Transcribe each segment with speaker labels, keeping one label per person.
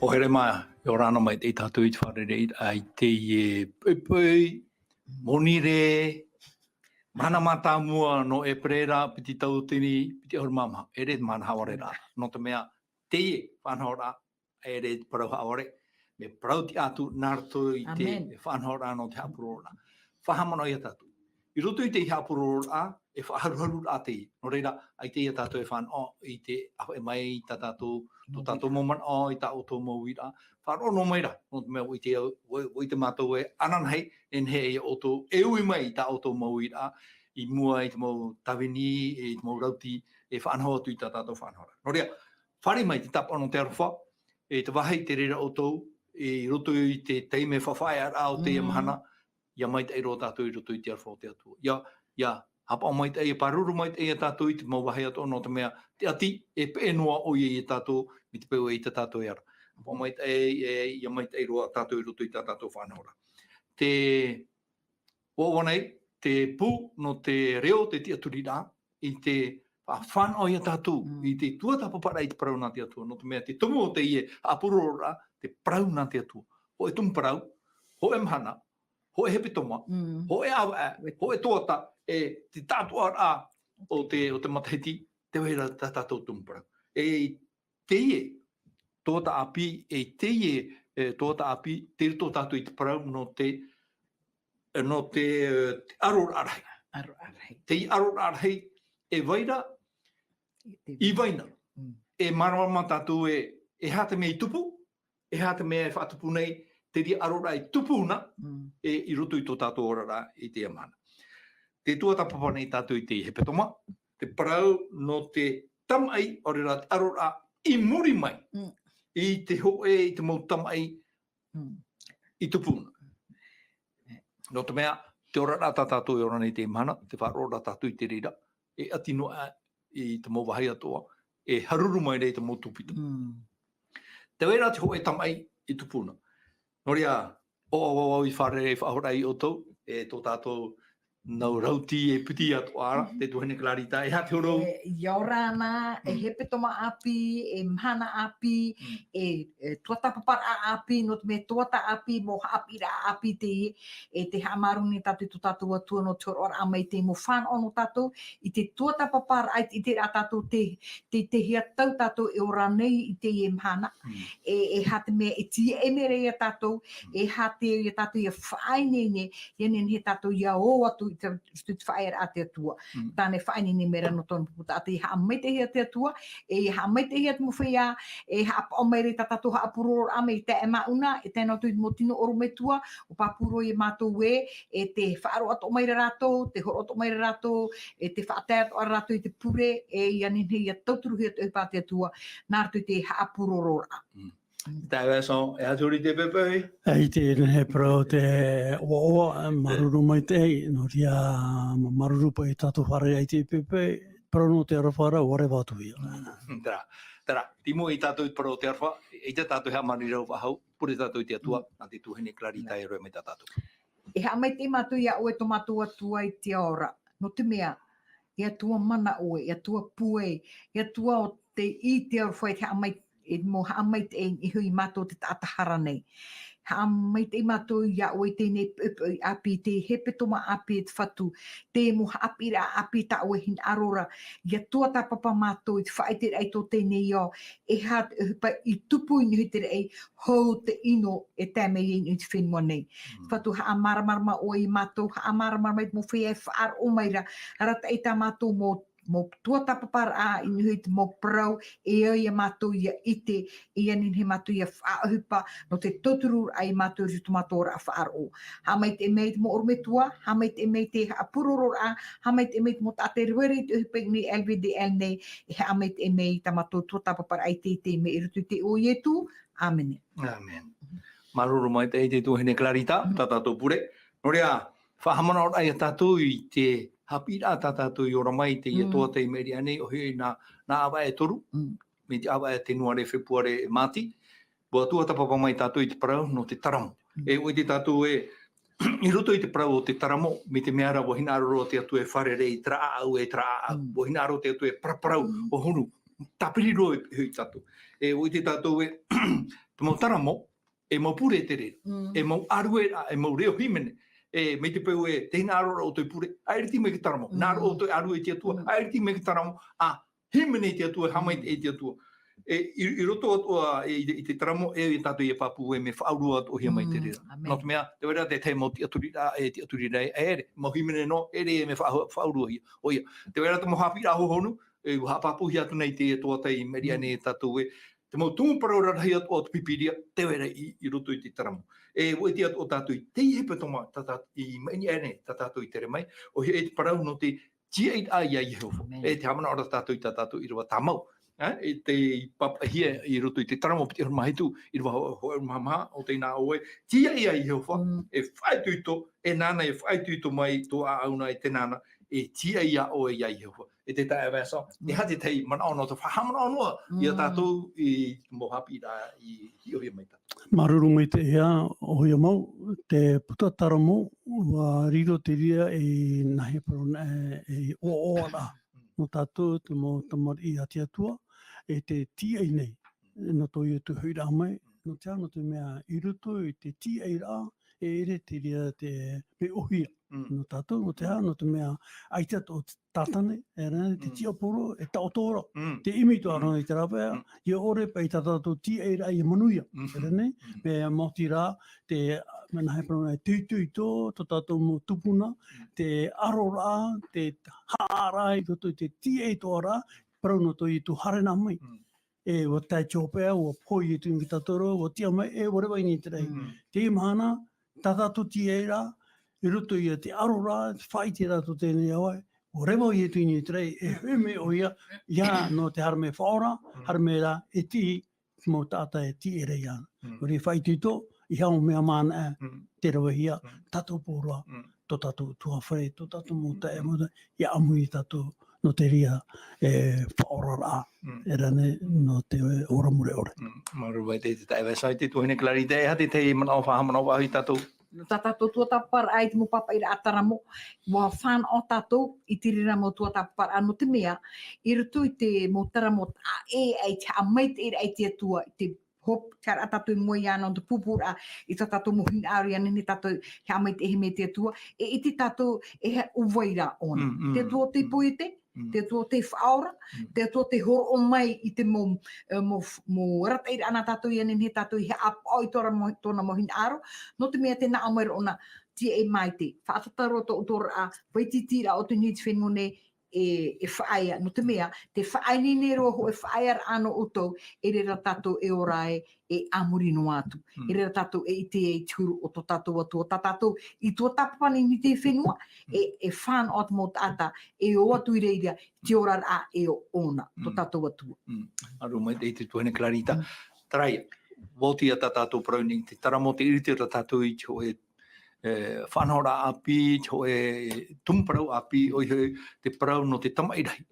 Speaker 1: O here mai, o rāna mai te tatou I te wharere ai Teie pui, moni re, mana mata mua no e prera piti tau teni, piti hormama, e re mana haore rā. No te mea, Teie whanau rā, e re parau Aore, me parau ti atu nārtu I te whanau rā no te hapuro rā. Whahamana I a tatu. I roto I te hapuro rā, e whaharuharu rā Teie. No reira, ai Teie tatu e whanau I te aho e mai ta tatu, to tatu moman o I ta oto mauira. Wharo no maira, no te mea ui te mātou e ananhei, en he e oto, e ui mai ta oto mauira, I mua I te mau tawini, I te mau rauti, e whanau atu I ta tatu whanau. No rea, whare mai te tapa no te arawha, e te wahai te rera oto, e roto I te teime whawhai ara o te mahana, ia mai te ero tātou I roto I te arawha o te atua. Ia, hapa o mai te e paruru mai te e tātou I te mau wahi ato no te mea te ati e pēnoa o I tātou mi te pēua I te tātou e ara. Hapa o mai te e ia mai te e roa tātou I roto I tātou whanau. Te wawanei, te pū no te reo te tia turirā I te whanau I tātou I te tuatapaparaa I te parau nā te atua. No te mea te tumu o te ie apurora te parau nā te atua. Ho e tumu parau, ho e mahana, ho e hepetoma, ho e awa, ho e toata, e te tatua rā o te matahiti, te wera tātou tumpara. E teie, toata api, e teie toata api, te rito tātou I te parau no te ARORA'A RAHI. Te ARORA'A RAHI e waira, I waina. E marama tātou e hata mea I tupu, e hata mea e whaatupu nei, te ri ARORA'A I tupuna, I roto I tō tātou orara I te amana. Te tuatapapa nei tātou I te hepetoma, te parau no te tama'i o rera te ARORA'A I muri mai, I te hoe I te mau tama'i I tupuna. No te mea, te orara tā tātou I ora nei te mana, te whaarora tātou I te rira, e atinoa I te mau wahi atoa, e haruru mai rei te mau tupita. Te wera te hoe tama'i I tupuna. No rea, o I wharere whahorai o tau, e tō tātou nau rauti e piti atoa, te tuhene klarita, e hate horo.
Speaker 2: Iorana, e hepetoma api, e mhana api, e tuatapaparaa api, no te me toata api, mo Haapiiraa api Teie, e te haamaruni tātou tō tātou atua no te ARORA'A mai te mo whanau no tātou, I te tuatapaparaa, I te rā tātou te hia tau tātou e ora nei I te e mhana, e hate me, e tia e mere ia tātou, e hate ia tātou ia whainene, ianen he tātou ia o atu I te whaera a te atua. Tāne whainene mera no tonu puputa, ate I haa mai te hia te atua, e haa mai te hia te mowhia, e haa pa o mai re tātou haa apuroro ame I te e mauna, e tēnā tui mo tino oro me tua, o pāpuro I mātou e te whaaro ato mai re ratou, te horo ato mai re ratou, e te whaatea ato a ratou I te pure, e ianen hei a tauturu hia te upa te atua, nā ratu te haa apuroro ra.
Speaker 1: Teie so, e aturi te pepei?
Speaker 3: Ei te he parau te oa maruru mai te hei, no ria maruru pa I tātou whare ai te pepei, parau no te arawhara, ware wātu ia.
Speaker 1: Tara, timo I tātou I parau te arwha, e te tātou hea mani rau wahau, pure tātou I te atua, nā te tuhene klarita e roe mai tā tātou.
Speaker 2: E haa mai te mātou ia oe tō mātou atua I te ora, no te mea, I atua mana oe, I atua pue, I atua o te I te arwha, haa mai e mo haa mai te I hui mātou te tātahara nei. Haa mai te mātou ia oe tēnei api, te hepetoma api e te whatu, te mo Haapiiraa api ta oe hin arora, ia tuatapapa mātou I te whaetere ai tō tēnei o, e haa I tupu I hui tere ai, hou te ino e tēmei I te whenua nei. Whatu haa maramarama oe I mātou, haa maramarama I te mo whea e whaar o maira, rata e tā mātou mo tuatapaparaa I hui te mo parau, e ia mātou ia ite, ia nin he mātou ia whaahupa, no te toturu ai mātou rutu mātou ra whaaro. Ha mai te mei te mo ormetua, ha mai te mei te apurorora, ha mai te mei te mo tate ruere te uhupe ni LVDL nei, e ha mai te mei ta mātou tuatapaparaa I te me I rutu te o ietu. Amen.
Speaker 1: Amen. Maruru mai te tuhene klarita, tā tātou pure. No rea, whahamana ora ai a tātou I te Haapiiraa tātou I ora mai te ia toata I meri anei o hei nā awa e toru, me te awa e tenua re whepuare e māti, bua tuatapapa mai tātou I te parau no te taramo. E oi te tātou I roto I te parau o te taramo, me te meara wahina aroro te atu e wharere I tra au e tra au, wahina aroro te atu e paraparau o hunu, tapiriro hui tatou. E o te tatou e te mau taramo, e mau pure te re. E mau arue, e mau reo himene. E me te peu e te hina arora o te pure, airiti me ke taramo. Nā o te arue te atua, airiti me ke taramo. A himene te atua, hamai te atua. E I roto atua I te taramo, e tatou I papu e me whaurua atua hia mai te rera. Nō te mea, te wera te te mau te aturira, e te aturira e ere. Mau himene no, ere e me whaurua hia. O ia, te wera te mo Haapiiraa hohonu, e hapapu hi atu nei te toata I meria ne tatou e. Te mau tumu Parau rahi atu o te pipiria, te wera I roto I te taramo. E o te atu o tatou I Teie hepetoma, I maini ene, tatou I tere mai. O he e te Parau no te G8 a ia Yehova. E te hamana ora tatou I tatou Irava tamau. E te papahia I roto I te taramo piti mahitu, Irava hoa maha o te nā oe. Tia ia Yehova, e whaituito, e nana e whaituito mai tō a auna e te nana, e tia ia oe ia Yehova. E te tae vasa, e hati tei mana ono te whahamana onua, I a tātou I mo Haapiiraa I hiohia mai tātou.
Speaker 3: Maruru mai te ea o hia mau, te puta taramo, wa riro te ria I nahe parona e o ora. No tātou te mo tamari I ati atua, e te Teie nei, no toi e tu huira mai, no te ano te mea I ruto I te Teie rā, e ere te ria te me ohia. No tātou, no te no te mea aita o tātane, e rana te tiaporo, e taotora, te imito arana I te rapea, I Aore pa I tātou Teie rā I manuia, e rana, me moti rā, te menahe parona e tuituito, to tātou mo tupuna, te ARORA'A, te hāra I toto I te Teie toara, parau no toi I tu harena mai. E o tai chopea, o poi I tu ingi tatoro, o tia mai, e wharewa ini te rei. Te imahana, tātou Teie rā, I roto I te ARORA'A, te whai te rato tēnei awai, o rewa I tu ini te rei, e hume o ia, ia no te harame whaora, harame rā, e tihi, mo tāta e Teie rei ana. O re whai tito, I hao mea mana e, te rawa hia, tatou pōrua, to tātou tuawhare, to tātou mo tae moda, ia amu I tātou no te ria e whaora rā, e rane no te ora mure ore.
Speaker 1: Maru vai te tae wesai te tuhine clarite, e hati te manao whahamanao wahi tātou.
Speaker 2: Tatou tuatapaparaa I te mo papa I ra ataramo, wa whan o tatou I te rira mo tuatapaparaa no te mea, I roto I te mo taramo a e ai te amait e ai te atua, te hop, te ara tatou mo I ana o te pupura, I tatou mo hina aru ana, ni tatou he amait e he me te atua, e te tatou e he uwaira ona. Te atua te poete, te atua te whaora, te atua te horo o mai I te mo rata I ana tatou I ana, ni tatou he apa I tōna mo hina aru, no te mea te nā omaira ona tia e mai te. Whaatataro to utora a, waititira o te niti whenune e whaia. No te mea, te whaaini ne roa ho e whaia ano utou, e rera tatou e orae e amuri no atu. E rera tatou e ite e turu o to tatou atua. Ta tatou I tuatapapa ni te whenua, e whan o te mo tata, e o atu I reira, te ora a e o ona, to tatou atua.
Speaker 1: Aru mai te tuhine clarita. Taraia, woti a tatou Parau te taramo te iriti o tatou I te hoe whanhora api, te hoe tumu Parau api, o te Parau no te tama'i rahi.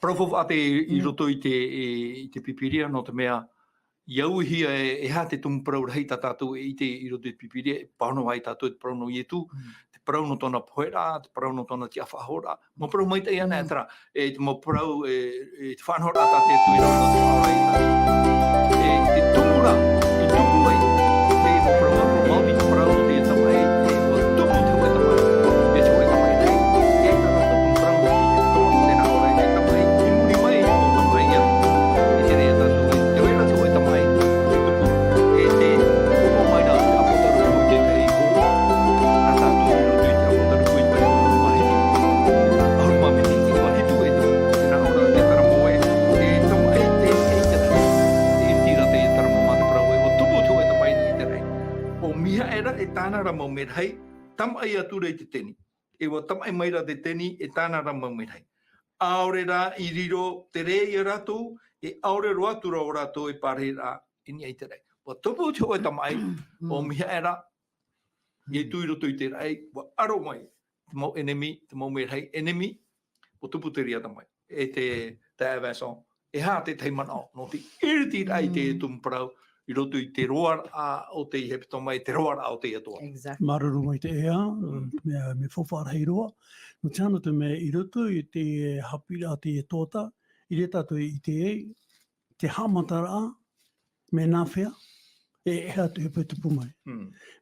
Speaker 1: Parau ate I roto I te pipiria no te mea, iau hia e ha te tumu Parau rahi tatou e ite I roto I pipiria, e pāno ai tatou te Parau no ietu, te Parau no tōna poera, te Parau no tōna tia whahora, mo Parau mai te ana e tara, e te mo Parau te whanhora ata te tuira no te aura I tara. E te tumura, I tumu ai, te mo Parau a Māori te Parau no te tama'i, te mo tumu te hoe tama'i, e te hoe tama'i nei, e tara tumu Parau no te tōna te nā ora e tama'i, I muri mai o tama'i ia, e te rea tātou e te wera te hoe tama'i, e te umo mai nā te Apokalupo te tei ko, a tātou I roto I te Apokalupo I te wera mahitu, ahu mamiti I mahitu e te nā ora te taramo e tama'i te te tira te taramo mā te Parau e o tumu te hoe tama'i I te rei. O Mihaela e tāna ra mau melahi, tama'i atura I te teni. E wa tama'i maira te teni e tāna ra mau melahi. Aore rā I riro te rei I ratou, e aore roa tura o ratou e parahiraa ini ai te rei. Wa tumu te hoe tama'i o Mihaela, I tui roto I te rei, wa aro mai, te mau enemi, te mau melahi enemi, o tupu te ria tama'i. E te awason, e hā te teimanao, no te iriti rai te tumu Parau, I roto I te roa o te hepetoma, I te roa o te atua.
Speaker 2: Exactly.
Speaker 3: Maruru mai te ea, me whawharahi roa. No te ano te mea I roto I te Haapiiraa te toata, I re tātou I te hamatara me nā whea, e hea te hepetupu mai.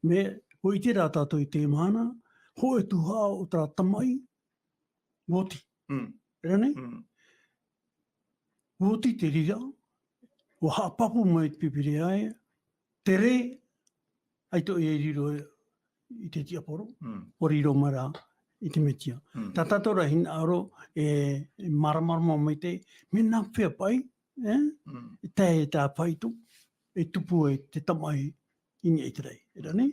Speaker 3: Me, o I te rā tātou I te mana, ho e tuha o tā tama'i, woti. Rane? Woti te rira, o haapapu mai te pipiri ai, te re, ai to e riro I te tiaporo, o riro mara I te metia. Tā tātou rahi aro e maramarama mai te, me nā whea pai, e tae tā paitu, e tupu e te tama'i ini e te rei. Rane?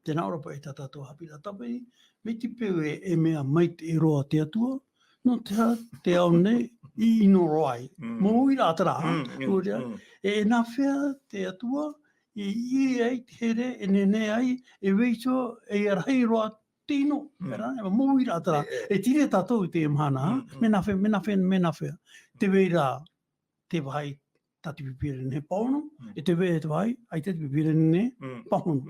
Speaker 3: Tēnā ora pa e tā tātou Haapiiraa Sabati, me te peu e mea mai te roa te atua, no te au nei, I ino roai. Mo I rā tara, e nā whea te atua, I ai te here, e nene ai, e weiso, e arahi roa tino. Mo I rā tara, e tire tātou I te mana, me nā whea. Te wei rā, te wahai, tā te pipire ne pauno, e te wei te wahai, ai te pipire ne pauno.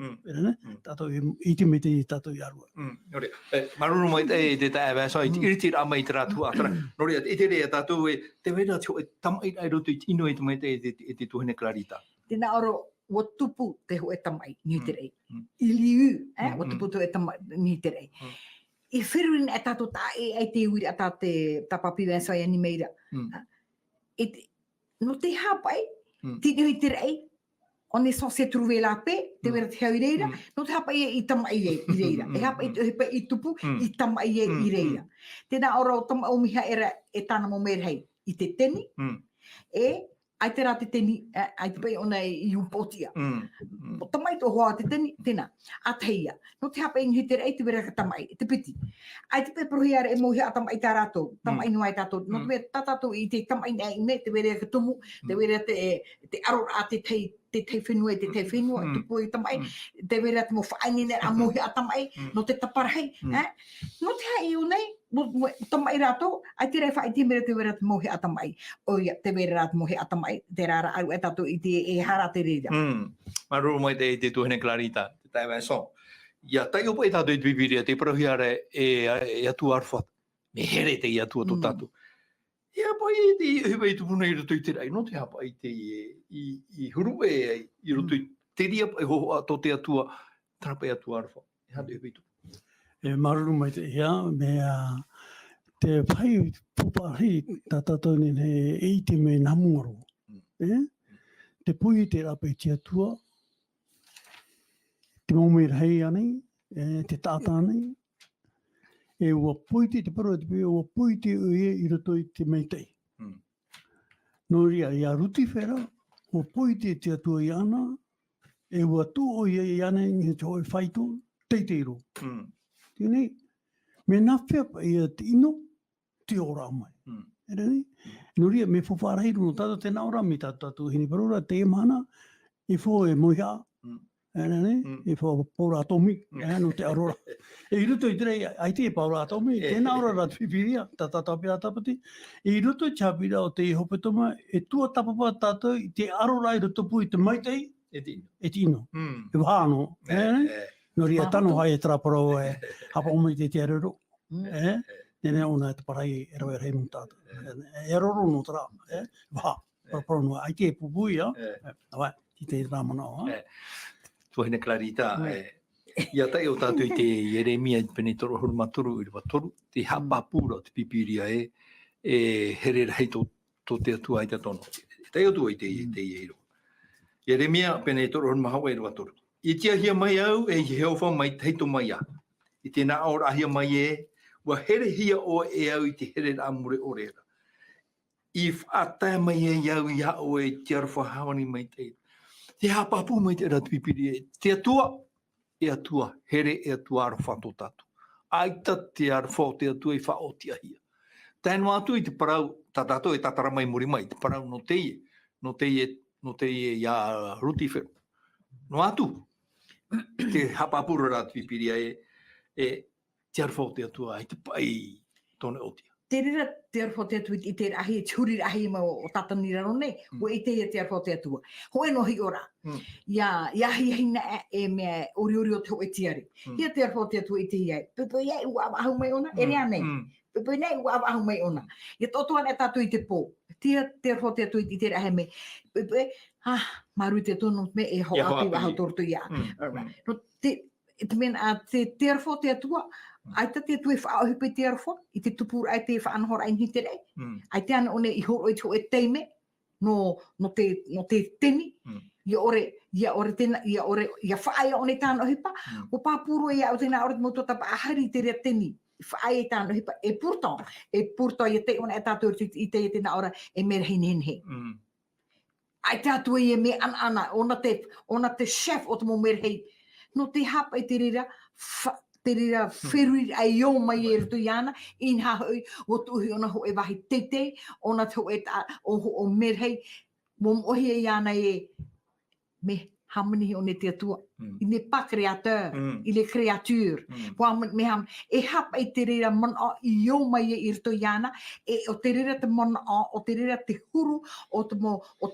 Speaker 3: Tātou I te me te tātou I arua.
Speaker 1: Nore, maruru mai te tae so I iriti rā mai te rātua atara. Nore, e te rea tātou e te wei rā tio e tama'i ai roto I ino e te mai te tuhene clarita.
Speaker 2: Tēnā oro, o tupu te ho e tama'i ni te rei. I liu, o tupu te ho e tama'i ni te rei. I whiruin e tātou tā e ai te uiri a tā te tapapiwea sai ani maira. No te hapai, tini hui te rei, o ne sose truwe la pe, te wera te hau I reira, no te hapai I tama'i I reira. E hapai I tupu, I tama'i I reira. Tēnā ora o tama'i o Mihaela e tāna mo merhei I te teni, ai te rā te teni, ai te pai ona I upotia. O tama'i tō hoa te teni, tēnā, a teia. No te hapai inhi te rei te wera ka tama'i, te piti. Ai te pai parahiraa e mohi a tama'i tā rātou, tama'i no ai tātou. No te wera tātou I te tama'i nei, te wera ka tumu, te wera te ARORA'A te tei whenua, te tei whenua, te pui tama'i, te wera te mo whainine a mohi a tama'i, no te taparahi. No te hai o nei, tama'i rātou, ai te rei whai te mera te wera te mohi a tama'i. O ia, te wera rā te mohi a tama'i, te rāra aru e tātou I te e hara te reira.
Speaker 1: Maruru mai te tuhene clarita, te tae mai so. Ia, tai opa I tātou I te pipiria, te parahiraa e atua arwhat. Me here te I atua tō tātou. Ia, pai te hewa I tupuna I roto I te rei, no te hapa I te I huru I roto I te ria pai ho ato te atua, tarapa I atua arwha. E hande hewa I tupu.
Speaker 3: E maruru mai te hea, mea te whai pupahi tā tātou nene e te me namungaro. Te pui te rapa I te atua, te maumira hei anei, te tātā anei, e ua puiti te paru te pui, ua puiti ue I roto I te meitei. No ria, ia ruti whera, ua puiti te atua I ana, e ua tū o I ana I te hoi whaito, teiteiro. Tēnei, me nā whea pa ia te ino, te ora mai. No ria, me whawharahi runo tātou tēnā ora, me tātou hini parura, te mana, e who e moiha, e wha paura atomi, no te arora. E I roto I terei, ai te paura atomi, tēnā ora rā whiwhiria, tā Haapiiraa Sabati, e I roto I te Haapiiraa o te hepetoma, e tuatapapa tātou, I te arora I roto pui te maitei, e te ino. E whāno, no ria tano hai e tara Parau e hapa omai te aroro. Nene ona te parai e rawe rei mo tātou. E aroro no tara, wha, parapara noa, ai te pupui, awai, I te rāmana.
Speaker 1: Tuhene clarita. Ia tai o tātou I te Jeremia pene toro huru maturu Irava toru, te hapapura o te pipiria here rei tō te atua I te tono. Tai o tua I te Teie. Jeremia pene toro huru mahawa Irava toru. I tia hia mai au e Jehova mai teito mai a. I tēnā aora ahia mai wa here hia o e au I te here rā mure o reira. I whātai mai au I hao e te arwha hawani mai te. Te hapapu mai te rā pipiri te atua, e atua, here e atua arwha tō tātou. Aita te arwha o te atua I whao te ahia. Tēnu atu I te parau, tā tātou e tātara mai muri mai, te parau no teie ia ruti wheru. No atu, te hapapura rā pipiri te arwha o te atua, ai te pai tōne otia.
Speaker 2: Te rira te arwha te atua I te ahi, te huri ahi ma o tatanira no nei, o I teie te arwha te atua. Hoe no hi ora. Ia hi hina e mea ori o te hoe tiari. Ia te arwha te atua I te hiai. Pepe iai ua ahu mai ona, e rea nei. Pe nei wa au mai ona. Ia toto ana tatou I te pō. Tia te ro te atu I te rahe me. Pe maru te tono me e ho
Speaker 1: Ia ho
Speaker 2: atu
Speaker 1: atu
Speaker 2: wa hau
Speaker 1: ia.
Speaker 2: torto ia.
Speaker 1: Mm.
Speaker 2: No te mena te arfo te atua. Ai ta te atu e wha auhipe te arfo. I te tupura ai te wha anhora ai ni te rei. Ai te ana one I horo I te ho e teime. No te teni. Ia ore tena, ia whaai one tāna hipa. O pāpuro ia o tena ore mo tuatapa ahari te rea teni. Whaai tāna hipa. E purto ia te ona e tātou I te tena ora e mera hinhenhe. Ai tātou ia me ana. Ona te chef o te mo mera hei. No te hapa I te rira. Te rira whirui ai o mai e rutu iana. Inha hui o tuhi ona ho e wahi teite. Ona te ho e o mera hei. Mom ohi e iana e me hamani o ne te atua. Il n'est pas créateur, il est créature. Me ham e hapa I te rira mana I o mai e irto iana e o te rira te mana o te rira te huru o te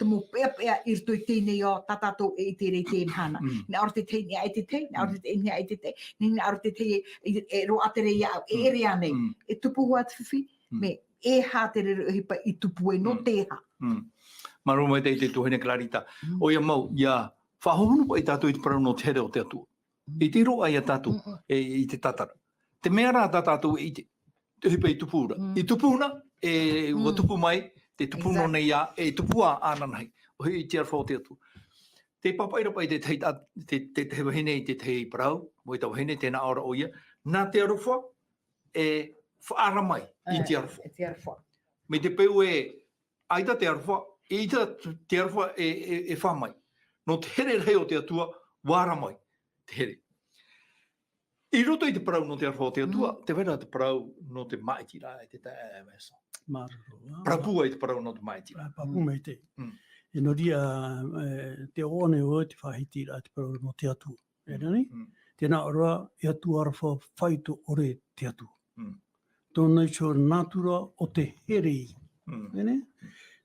Speaker 2: mo pea irto I tēnei o tatatou e te rei te mhana. Ne aro te tei ni ai te tei, ne aro te tei ni ai te tei, ne aro te tei e ro atere ia e rea nei. E tupu hua te whiwhi, me e ha te rira hipa I tupu e no te ha.
Speaker 1: Maru mai te tuhine clarita. O ia mau, ia whahonu pa I tātou I te parau no te here o te atua. I te roa I a tātou, I te tatara. Te mea rā tātou I te hipa I tupura. I tupuna, e ua tupu mai, te tupu no nei a, e tupua āna nahi. O hi I te arwha o te atua. Te papaira pa I te wahine I te tei parau, mo I te wahine tēnā ora o ia, nā te arwha e whaara mai I te arwha.
Speaker 2: Te arwha.
Speaker 1: Me te peu e aita te arwha, ita te arwha e whamai. No te here rei o te atua, wāra mai, te here. I roto I te parau no te arwha o te atua, te wera te parau no te maiti rā, e te tae mesa. Prapua I te parau no te maiti rā.
Speaker 3: Papu mai te. E no ria te one o te whahiti rā te parau no te atua. E rani? Tēnā ora, e atu arwha whaito ore te atua. Tōnei so natura o te here I.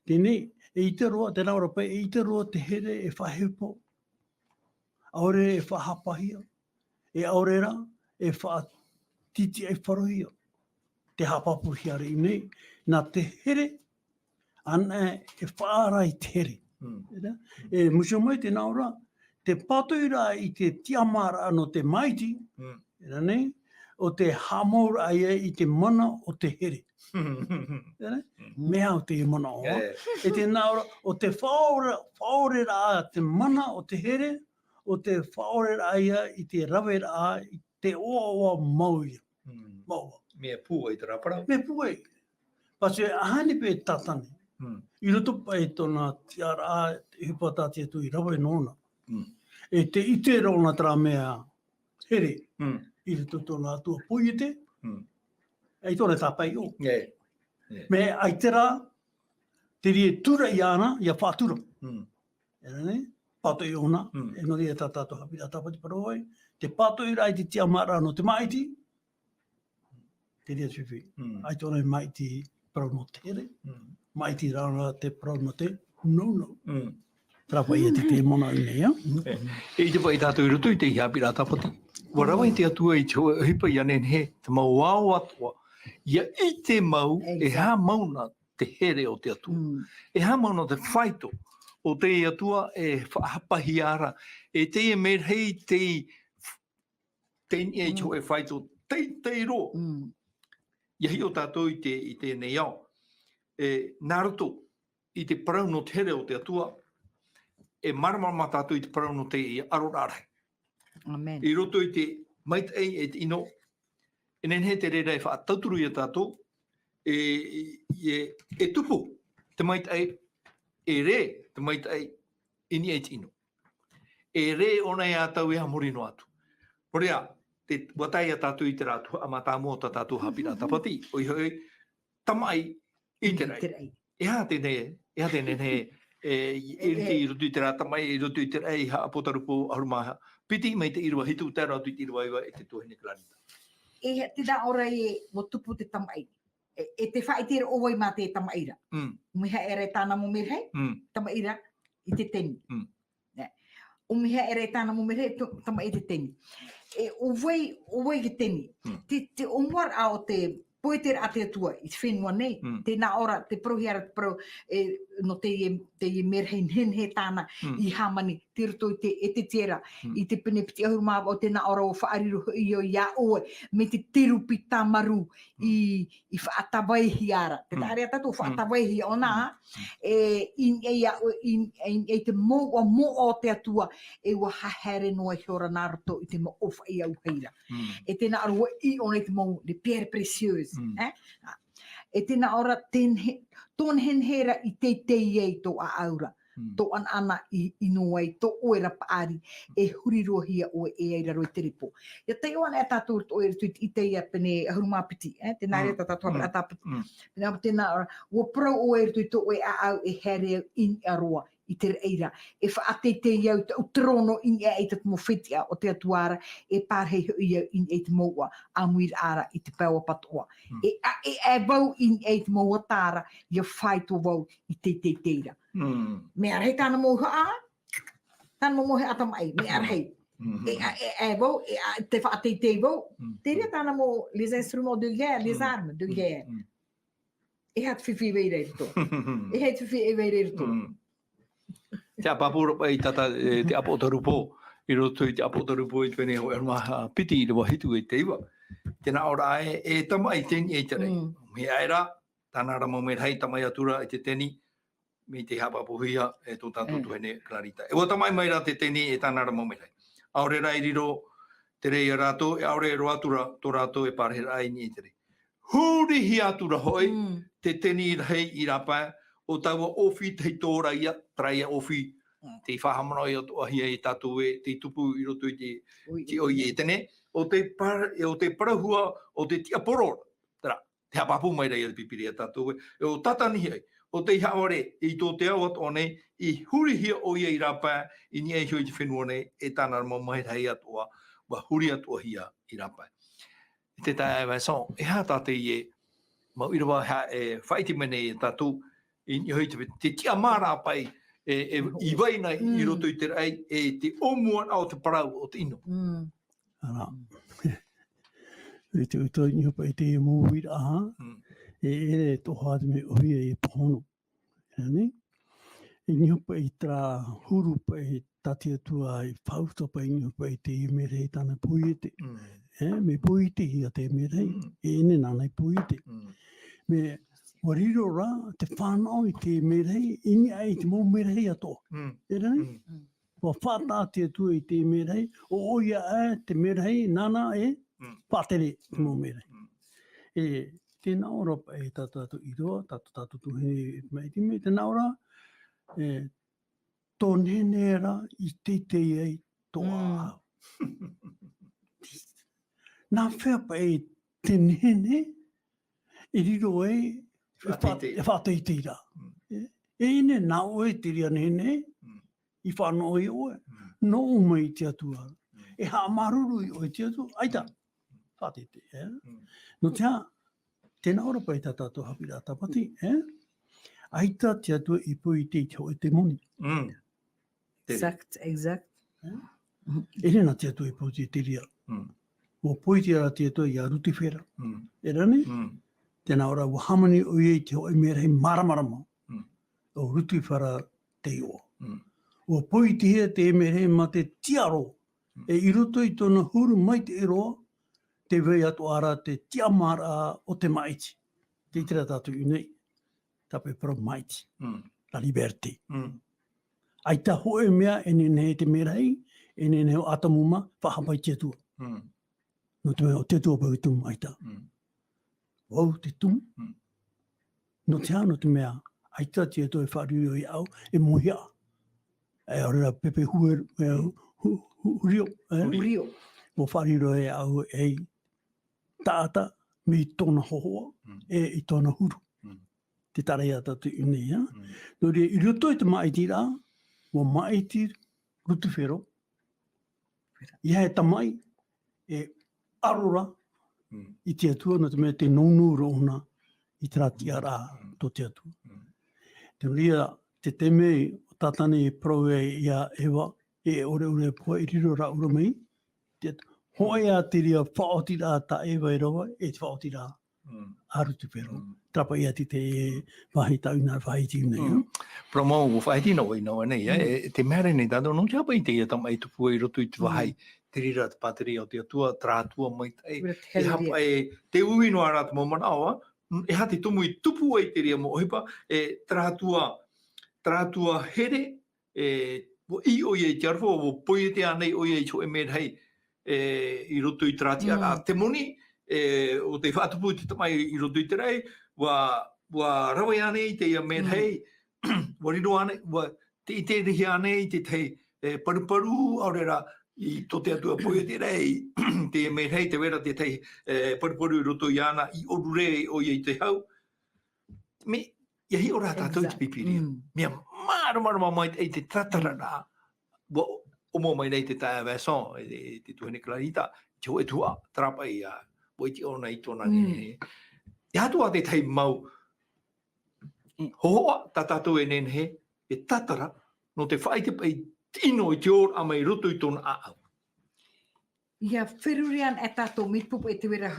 Speaker 3: Tēnei, e I te roa, tēnā ora pai, e I te roa te here e whahepo. Aore e whahapahia. E aore rā, e whaatiti e wharohia. Te hapapu hiare I nei. Nā te here, ana e whaarai te here. E musio mai tēnā ora, te patoira I te tiamara no te maiti, nei, o te hamaura ia I te mana o te here. Mea o te mana o. E tēnā ora, o te whaore rā te mana o te here, o te whaore rā ia I te rawe rā I te oa mauia.
Speaker 1: Mea pua I te raparau.
Speaker 3: Mea pua I. Pase ahani pe tatane. I roto pai tōna tiara te hipata te tu I rawe nōna. E te ite rona tra mea here. I roto tōna atua poiete. Ei tōna tāpai o. Me ai te rā, te rie tura I ana, ia whātura. Nei? Pato I ona, e no ria tātātou Haapiiraa Sabati Parau ai. Te pato I rai te tiamara no te maiti. Te ria tuwhi. Ai tōna maiti parau no te here. Maiti rāna te parau no te no. Trapa ia te mona I nei,
Speaker 1: E te pai tātou I roto I te Haapiiraa Sabati. Warawa I te atua I te hipa I anen he, te mau wāo atua. Ia I te mau, e hā mauna te here o te atua. E hā mauna te whaito o te atua e whaapahiara. E Teie melahi teni e cho e whaito tei ro. Ia hi o tātou I te nei au. Nā roto, I te parau no te here o te atua, e marama tātou I te parau no te ARORA'A RAHI.
Speaker 2: Amen.
Speaker 1: I roto I te maitai e te ino, e nenhe te reira e whaatauturu I a tātou, e tupu te maitai, e re te maitai ini e te ino. E re ona e atau e hamori no atu. Porea, te watai a tātou I te rātu, a mātāmua ta tātou Haapiiraa Sabati, o I hoi, tama'i I te rei. E hā te nenhe, I roto I te rā tama'i, I roto I te rei, ha Apokalupo arumaha. Piti mai te irua hitu tēra atu I te irua iwa e te tuhine clarita.
Speaker 2: E te da ora e mo tupu te tama'i. E te whaitira owai mā te tama'ira. Mihaela tāna mo melahi, tama'ira I te teni. O Mihaela tāna mo melahi, tama'i te teni. E owai ke teni. Te omwara o te Poe te ate atua, i te whenua nei. Tēnā ora, te prohiara te pro, no te merhein he tāna i hamani, te roto i te tera, i te pene piti ahurumā o tēnā ora o whaariro i o ia oe, me te terupi tamaru i whaatawaihi ara. Te tārea tatu whaatawaihi o nā, i te mo o te atua, e wa hahere noa hiora nā roto i te mo ofa i au heira. E tēnā ora i o nei te mo, le pierre précieuse. E tēnā ora tōn henhera i te teie tō a aura. Tō ana i noai, tō oera paari, e hurirohia o e eira roi te ripo. Ia te oana e tātou o e tuit i teia pene hurumapiti, tēnā rea tātou hapera tāpiti. Tēnā ora, ua prau o e tuit o e a au e here in aroa i te reira. E whaate te iau te utrono in e te mo whitia o te atuara, e pārhei iau in e te moua a muira ara i te paua patoa. E vau in e te moua tāra, ia whai tō vau i te teira. Me arhei tāna moha a, tāna mohe atamai, me arhei. E vau, te whaate te vau, te rea tāna mo les instruments de guerre, les armes de guerre. E hat whiwhi veire rito. E hat whiwhi veire rito.
Speaker 1: Te apapura pai tata te Apokalupo, i roto i te Apokalupo i tēne o erma piti i rewa hitu i te iwa. Tēnā ora e tama'i teni e te rei. Mihaela, tāna rama melahi tama'i atura i te teni, me te hapapuhia e tō tātou tuhene klarita. E wa tama'i maira te teni e tāna rama melahi. Aore rai riro te rei a ratou, e aore ro atura tō ratou e parahiraa i ni te rei. Huri hi atura hoi, te teni rei i rapa, o taua ofi te tōra ia, traia ofi, te whahamana i o ahia i tātou e, te tupu i roto i te oi e tene, o te parahua, o te tia porora, te hapapu mai rei a pipiri a tātou e, o tatani ai, o te Aore i tō te au ato nei, i huri hia o ia i rapa, i ni e hioi te whenua nei, e tāna rama mai rei atoa, wa huri atoa hia i rapa. Te tae e son, e hā tāte i e, mau Irava e whaiti mene e tātou, i hoi te tia mara pai i waina i roto i te rei e te omuan au te parau o te ino.
Speaker 3: Ara. E te utoi ni hopa i te muri aha, e ere toha te me ohi e pohono. E ni hopa i tra huru pa i tati atua i whauta pa i ni hopa i te mere i tāna puite. Me puite hi a te mere, e ene nana i puite. Me wa riro rā, te whānau i te merei, ini ai te mō merei ato. E rei? Wa whātā te atua i te merei, o oia e te merei, nana e whātere te mō merei. E tēnā ora pa e tātou i roa, tātou tuhene mai time, tēnā ora, tō nenera i te ei tō āu. Nā whea pa e te nene, e riro e, e whātei teira. E ine nā oe te ria nene, i whānau i oe, no mai te atua. E hā maruru i oe te atua, aita, whātei te. No te hā, tēnā ora pai tā tātou Haapiiraa Sabati, aita te atua i pui te o te moni.
Speaker 2: Exact.
Speaker 3: Ene nā te atua i pui te ria. O pui te ara te atua i a ruti whera. E rane? Tēnā ora wa hamani o iei te hoi mea rei maramarama. O ruti whara te iwa. O pui te hea te mea rei ma te tiaro. E i roto i tōna huru mai te eroa, te wei atu ara te tiamara o te maiti. Te itera tātou i nei. Tape pro maiti. La liberté. Aita hoe mea e nene te mea rei, e nene o atamuma, whahamai te atua. No te mea o te atua pau i tumu aita. Wau te tumu. No te ano te mea, aita te atua e whario i au, e mohia. E aurera pepe huer, hurio.
Speaker 2: Rio.
Speaker 3: Mo whario e au e tāta me tōna hohoa, e i tōna huru. Te tareia tatu i nei, No rea, i roto i te maiti rā, mo maiti rutu whero. Ia e tama'i, e arora, i te atua, no te mea te nonu rohona i te ratia rā tō te atua. Te rea, te temei o tātane e Parau e ia ewa, e ore pua i riro rā ura mei. Te hoa te rea whaoti rā ta ewa e rawa, e te whaoti rā aru te pero. Trapa ia te wahi tauna wahi tīne.
Speaker 1: Promo o whai tino i no nei, te mere nei tātou non tia pai te ia tama i tupu i roto i te wahai, te rira te pateri o te atua, trātua mai tai, e hapa e te ui no ara te momana awa, e ha te tumu i tupu ai te ria mo ohipa, e trātua here, i o iei te arwha, o poi te anei o iei cho e mea hei, i roto i trāti ara, te moni, o te whātupu te tamai i roto i te rei, wa rawai ane i te ia mea hei, wa riro ane, wa te i te rihi ane i te tei paru Aore ra, i to te atua poi te rei, te mea hei, te wera te tei paru i roto i ana, i oru rei o iei te hau. Me, ia hi ora tātou i te pipiri. Mea marama mai e te tatarara, o mo mai nei te tae vason, te tuhene clarita, te hoe tua, trapa i a, wai ti ona i tona nene. Ia hatua te tei mau, hoa ta tātou e nene he, e tatara, no te whai te pai tino i te ora ama i roto i tona aau.
Speaker 2: Ia whirurian e tātou mitpupu e te wera,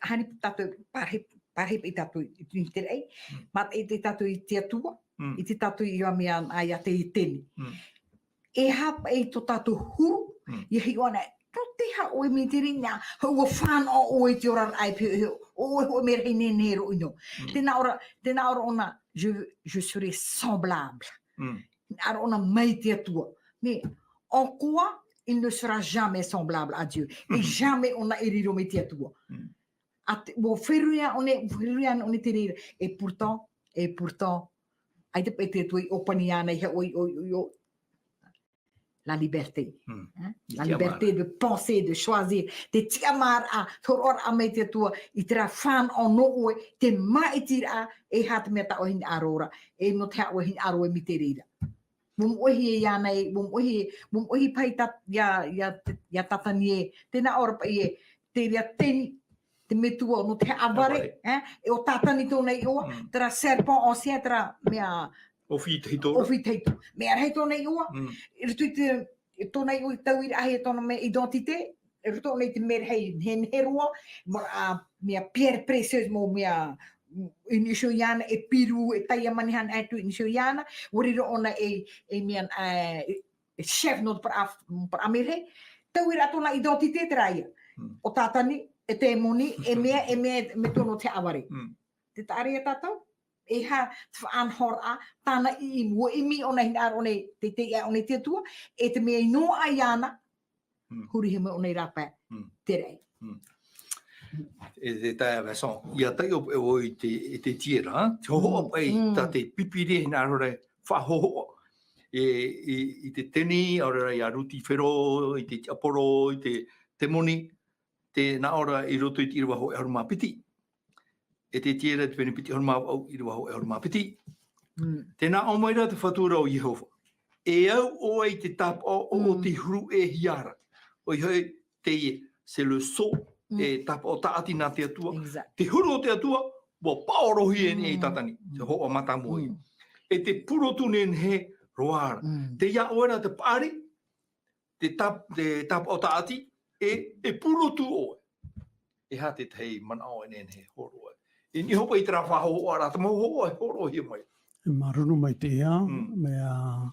Speaker 2: hani tātou parhip i tātou i te rei, mat e te tātou i te atua, i te tātou i amia ai a te i teni. E hapa e to tātou huru, i hi ona, te ha oe me te ringa, hau a whāna o oe te ora ai pio, oe me rei nene ro ino. Tēnā ora ona, je serai semblable. Ara ona mai te atua. Mais en quoi il ne sera jamais semblable à Dieu. Et jamais on a riro me te atua. Wo whiruia one te rira. Et pourtant, ai te pete tui opani ana i o la liberté. La liberté de penser, de choisir. Te tiamar a, thoror a me te tua, i te ra whan o no oe, te maitira e hat me ta o hin arora, e no te o hin aroe mi te rira. Mum ohi e nei, mum ohi pai ya tatani e, tēnā ora pai e, te ria teni, te metua no te avare, e o tatani tōna i oa, te ra serpent o sea, te ra mea,
Speaker 1: Ofi teito.
Speaker 2: Mea rei tōna i oa. I rutu i tōna i oa tau i ahi e tōna me identité. I rutu i te mea hei hen herua. Mea pierre précieuse mo mea inisio iana e piru e taia manihan atu inisio iana. Wariro ona e mea chef no para amere. Tau i tōna identité te raia. O tātani, e te moni, e mea me tōno te aware. Te tāre e tātou? E ha whaanhora tāna i mua i mi ona hinara one te one te atua, e te mea inoa ai ana, huri he me one rapa te rei.
Speaker 1: E te tae vason, ia tai o i te tiera, te hoho pai ta te pipiri hinara ore whahoho. I te teni, aore i a ruti whero, i te aporo, i te moni, te na ora i roto i te Irava ho e haruma piti. E te tiera te pene piti horma au i rua ho e horma piti. Tēnā o maira te whatura o Jehova. E au o ai te tap o te huru e hiara. O i hoi Teie, c'est le so e tap o taati nā te atua. Te huru o te atua, wa paorohi e tatani, te ho o mata moi. E te purotunen he roara. Te ia oera te pāri, te tap o taati, e purotu oe. E ha te tei mana o enen he horo oe. I ni hopa i te ra whaho ara, te mau hoa e horo hi mai.
Speaker 3: E marunu mai te ea, mea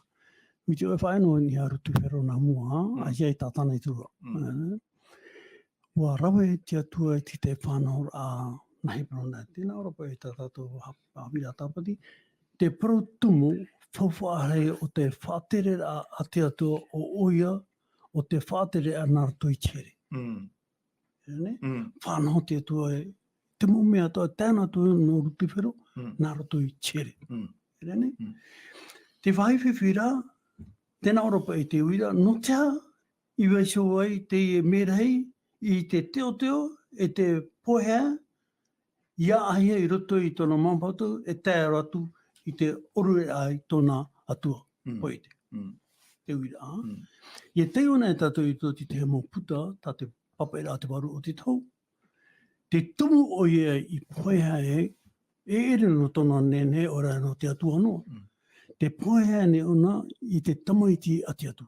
Speaker 3: witi oe whaeno ni a rutu whero nā mua, a hiei tātana i tura. Wa rawe te atua i te whanau a nahi prona. Tēnā ora pai tā tātou Haapiiraa Sabati, te parau tumu whawhaarei o te whaatere a te atua o oia, o te whaatere a nā ratou i tere. Whanau te atua e te mumea toa tēnā toa no ruti whero, nā ratou i tere. Te whaiwhiwhira, tēnā ora pai te uira, no tea i waisho ai te merahi, i te teo, e te pohea, ia ahia i roto i tōna mampatu, e tēa ratu i te orue ai tōna atua, poite. Te uira. I te ona e tātou i tōti te hemo puta, tā te papahiraa te waru o te tau. Te tumu o ia i pohea e ere no tōna nene ora no te atua no. Te pohea ne ona i te tamaiti a te atu.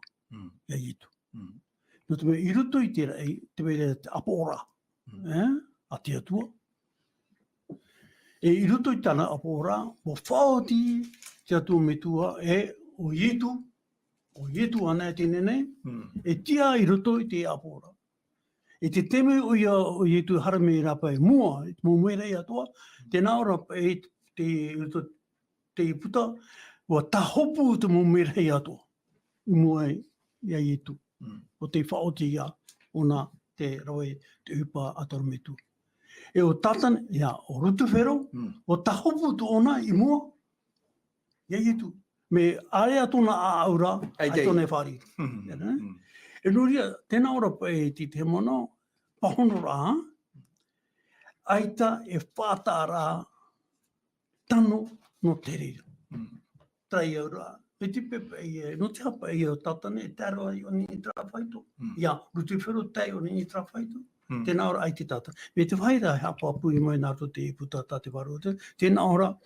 Speaker 3: Ia itu. No te mea i roto i te rei, te mea te apora. A te atua. I roto I tana apora, o whaoti te atua me tua o ietu ana e tine nei, e tia I roto I te apora. E te teme o ietu harame rapa e mua, mo mera I atua, tēnā ora e te puta, wa tahopu te mo mera I atua, I mua I a ietu, o te whaoti ia, ona te rawe te upa atara me tu. E o tatana, ia, o rutu whero, o tahopu tu ona I mua, ia ietu. Me are atona a aura, atona e whari. E nuria, tēnā ora e te mono, pahono rā, aita e whātā rā tano no te riro. Trai au rā. Me te pepe e, no te hapa e o tatane, e taro ai o ni tra whaito. Ia, rutu whero tei o ni tra whaito. Tēnā ora ai te tata. Me te whaira e hapa apu I mai nāto te puta tā te waro. Tēnā ora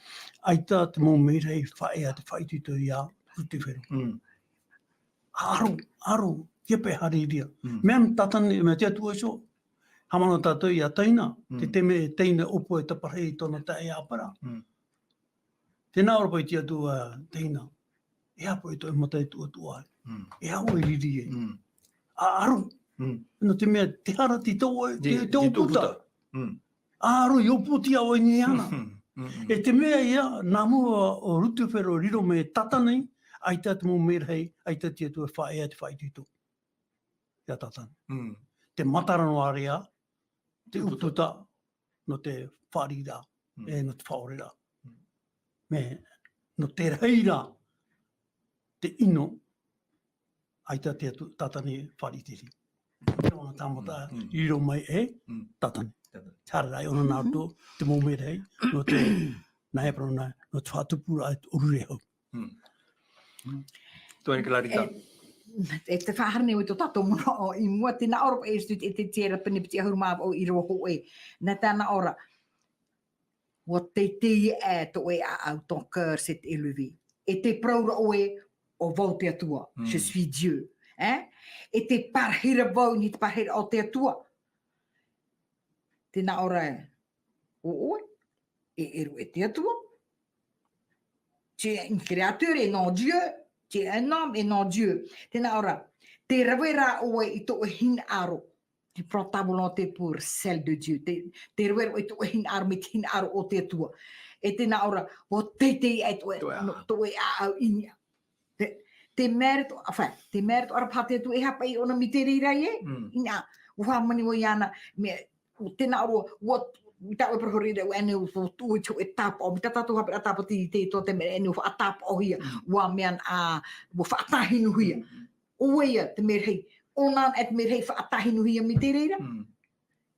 Speaker 3: aita te mō meirei whaea te whaitito ia rutu whero. Aro, kepe hariria. Mea tatane, mea te atua so, hamana tātou ia teina, te teme teina opo e taparei tona tae apara. Tēnā ora pai te atua teina, e apo e toi matai tuatua ai. E hao e riri e. Aro, no te mea te hara te tau te oputa. Aro, I opoti au e ni ana. E te mea ia, nā mua o rutu whero riro me tatanei, aita te mō merhei, aita te atua whaea te whaitito. Ia tatana. Te matarano area, te uputa, no te parahiraa, e no te whaorera. Me, no te reira, te ino, aita te tatane wharitiri. Ona tāmata, riro mai tatane. Tārai, ona nāto, te mō merhei, no te naheparona, no te whātupura ai urure hau.
Speaker 1: Toi Clarita.
Speaker 2: E te whaharne o i tō tatou mono o I mua tēnā ora e stu e te tēra pene piti ahurumā o I roa ho e. Nā tēnā ora, o te Teie e to e a au ton cœur cet élevé. E te praura o e o vau te atua. Je suis Dieu. E te parahiraa vau ni te parahiraa o te atua. Tēnā ora e, o oe, e eru e te atua. Tu es une créature et non Dieu. Tu es un homme et non Dieu. Tēnā ora, te rawera oe I tō hin aro. Tu prends ta volonté pour celle de Dieu. Te rawera oe I tō hin aro me te hin aro o te atua. E tēnā ora, o te e tō e a au inia. Te mérito, enfin, te mérito ara pate tu e hapa I ona mi te rira e. Ina, uha mani o iana, tēnā ora, mita o prohorire o ene o tu e tapa o mita tatu hapera tapa te to te mere ene o atapa o hia wa mean a o fatahinu hia o ia te merhei ona et merhei fatahinu hia mi te reira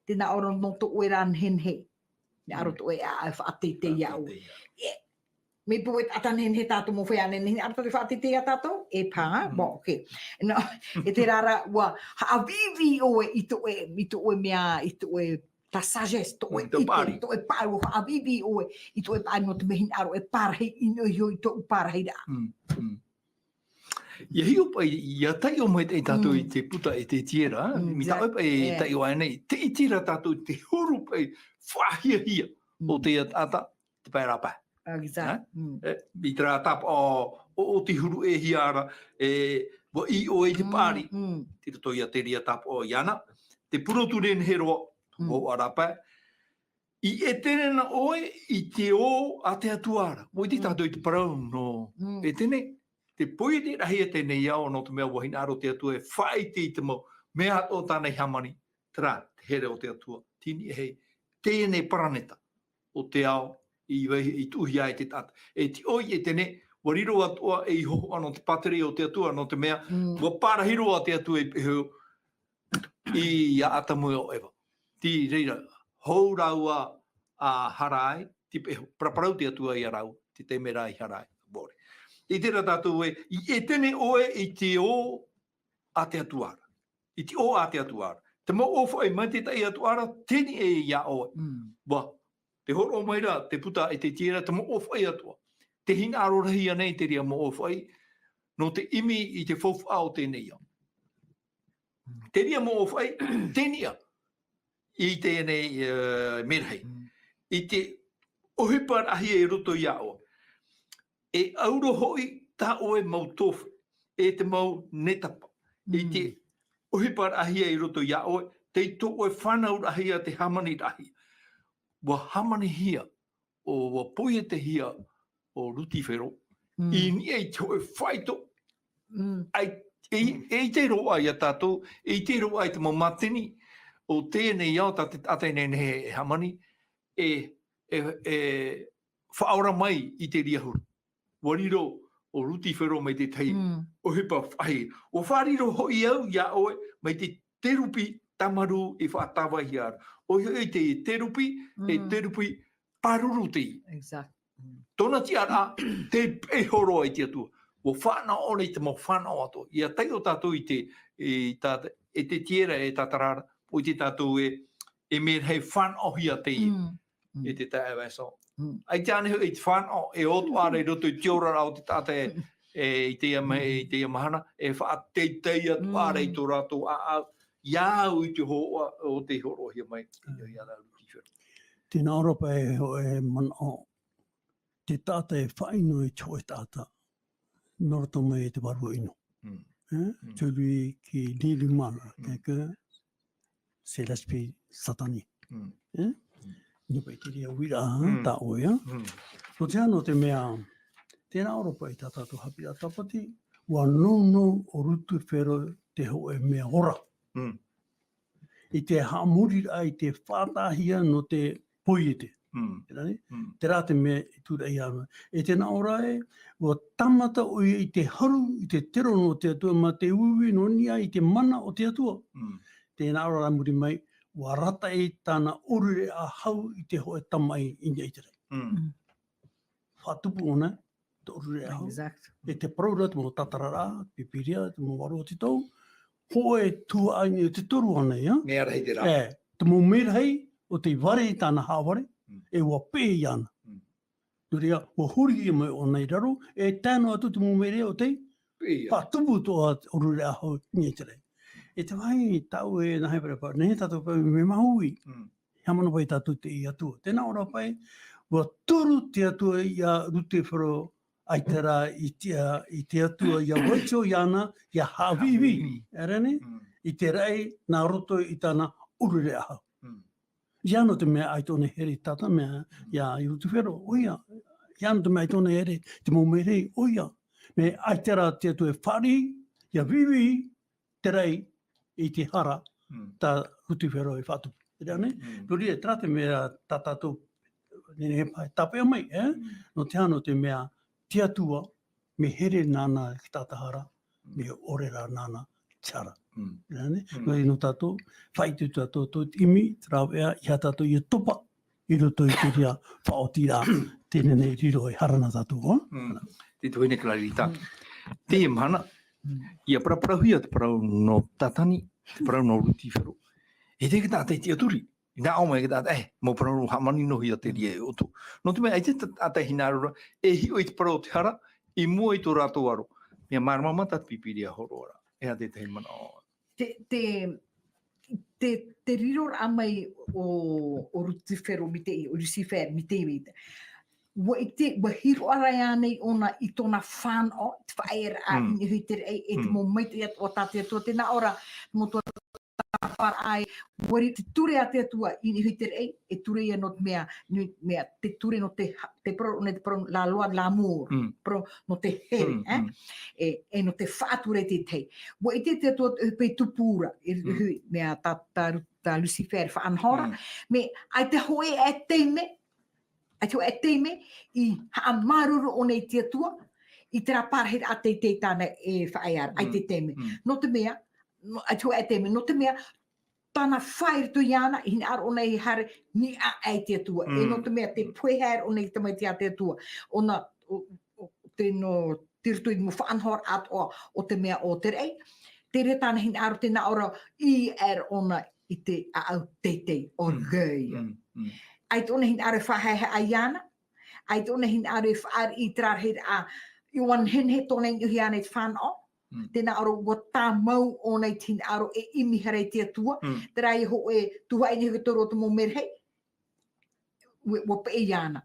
Speaker 2: tena ora no to o ran hen he ne aro to e a fatete ia o me po atan hen he tatu mo foi ane ni aro te fatete ia tatu e pa bo okay no e te rara wa ha vivi o I to e mea I to e ta sagesse to e paro a vivi o I to e paro no te mehin aro e parhei ino I to parahiraa.
Speaker 1: Ia hiu pai, ia tai o mai te tātou I te puta e te tiera, mi tau pai tai o anei, te I tira tātou te huru pai whahia o te ata, te pai rapa.
Speaker 2: Exact.
Speaker 1: Mi tra tapa o te huru e hiara, wa I o e te pāri, te to ia te ria tapa o iana, te puroturen hero o arapa, I e tenena oe I te o a te atuara. Mo I te tātou I te parau no e tene. Te poi te rahi e tēnei iao no te mea wahina aro te atua e whai te I te mau. Mea o tānei hamani. Tera, te here o te atua. Tini e hei tēnei paraneta o te ao I tuhi ai te tata. E ti oi e tene, wa riro atua e I hoho ano te pateri o te atua no te mea. Wa parahiro a te atua I peheu I a atamu o ewa. Ti reira, hou raua a harai, ti peheu, praparau te atua I a rau, ti te mera I harai. Bore. I tera tātou e, I tene oe I te o a te atuara. I te o a te atuara. Te mo ofo e mai te tai atuara, teni e ia oe. Wa, te horo o maira, te puta e te tiera, te mo ofo e atua. Te hina ARORA'I anei te ria mo ofo e, no te imi I te fofu ao tēnei au. Te ria mo ofo e, tenia. I tēnei merhei. I te Ohipara ahi e roto iao. E auro hoi ta oe mau tofu. E te mau netapa. E te ohipara ahi e roto iao. Te to oe whanau rahi a te hamani rahi. Wa hamani hia. O wa poie te hia o rutifero. I ni e te oe whaito. Ai e te roa ia tatou. E te roa i te mau matini. O tēnei iau ta te atene he hamani. Whaora mai i te riahuru. Wariro o rutifero mai te tei o hepa whahi. O whariro hoi au ia oe mai te terupi tamaru e whaatawa hi ara. O hoi te terupi paruru te.
Speaker 2: Exact.
Speaker 1: Tona ti ara te pehoro ai te atua. O whanau o nei te mau whanau ato. Ia tei o tātou i te tiera e tatarara. O te tātou e me hei whanau hi a Teie. E te tae waso. Ai te ane i te whanau e otu are roto i tiora rao te tata e Teie mahana. E wha teitei atu are i tō ratou a iau i te hoa o te horo hi mai.
Speaker 3: Tēnā oropa e mana o te tata e whaino i tō e tata. Noroto mai e te waru ino. Tūrui ki Nīru Mana, kēkā, se laspi satani. Nipa i te rea wira tā oia. No te ano te mea, tēnā oropa i tā tātou Haapiiraa Sabati, wa no o rutu whero te ho e mea ora. I te haamuri ai te whātahia no te poiete. Te rā te mea i tura i ana. E tēnā ora e, wa tamata o i te haru, i te tero no te atua, ma te uwi no nia i te mana o te atua. Tēnā ora muri mai, wa rata e tāna orure a hau i te hoe tama'i i nei te rei. Whatupu ona, te orure a hau. E te paraura, te mo tatarara, pipiria, te mo waro o te tau. Hoe tua ai te toru ana, ia?
Speaker 1: Mea rahi te rā.
Speaker 3: Te mo merahi o te ware i tāna hāware, e wa pē i ana. Nuria, wa huri i mai o nei raro, e tāno atu te mo merahi o te whatupu toa orure a hau i nei te rei. E te wai tau e nahe parapa, nehe tātou pai me mahui. Hamana pai tātou te i atua. Tēnā ora pai, wa turu te atua i a rute wharo aitara i te atua i a waitio i ana, i a hawiwi. Erene? I te rei, nā roto i tāna urure aha. I ano te mea aitone here tata mea, i a i rute whero, oia. I ano te mea aitone here, te mo merei, oia. Me aitara te atua e whari, i a wiwi, te rei, i te hara, tā rutu whero i whatu. Rane? Ruri e trate mea tā tātou, nene he pai, tāpea mai, no te ano te mea te atua, me here nāna ki tātahara, me orera nāna tiara. Rane? No tātou, whaitu tātou tō imi, trawea, i ha tātou i topa, i roto i te rea whaotira, tēnei riro i harana tātou.
Speaker 1: Te tuine klarita. Te mana, ia parahui te parau no tatani, te parau no ruti whero. E te kita te aturi. I nā oma e kita, mo parau hamani no hi a te rie otu. No te mea, e te ata hinarura, e hio i te parau te hara, i mua i tō ratou aro. Mea maramamata pipiria horoara. E a te te mana o.
Speaker 2: Te riro a mai o ruti whero mi te, o rusifer mi te wita. Wa hiro arai anei ona i tōna whānau, te whaera a ini hui te rei, e te mō maiti o tātia tua, tēnā ora, mō tuatapara ai, wari te ture a te atua ini hui te rei, e ture ia no mea, te ture no te pro, ne te pro, la loa, la mōr, pro, no te here, e no te whāture te tei. Wa i te atua pei tupura, e hui, mea tā Lucifer whaanhora, me ai te hoe e teime, ai te teime i haamaruru o nei te atua, i te parahiraa a te tāna e whaeara, ai te teime. No te mea, ai te teime, no te mea, tāna whaertu iana, i aro o nei hare, ni a ai te atua. E no te mea, te puehare o nei tamai te a te atua. Ona, te no tirtu i mo whaanhora atoa o te mea o te rei. Te re tāna hin aro tēnā ora, i ona i te au teitei o găia. Ai te ona hin are whahehe a iana, ai te ona hin are whaar i trarhere a iwan hen he tōna ingi ana i te whanau, tēnā aro wa tā mau o nei tin aro e imi harei te atua, te rai ho e tuha ini hiki toro te mō merhei, wo pe yana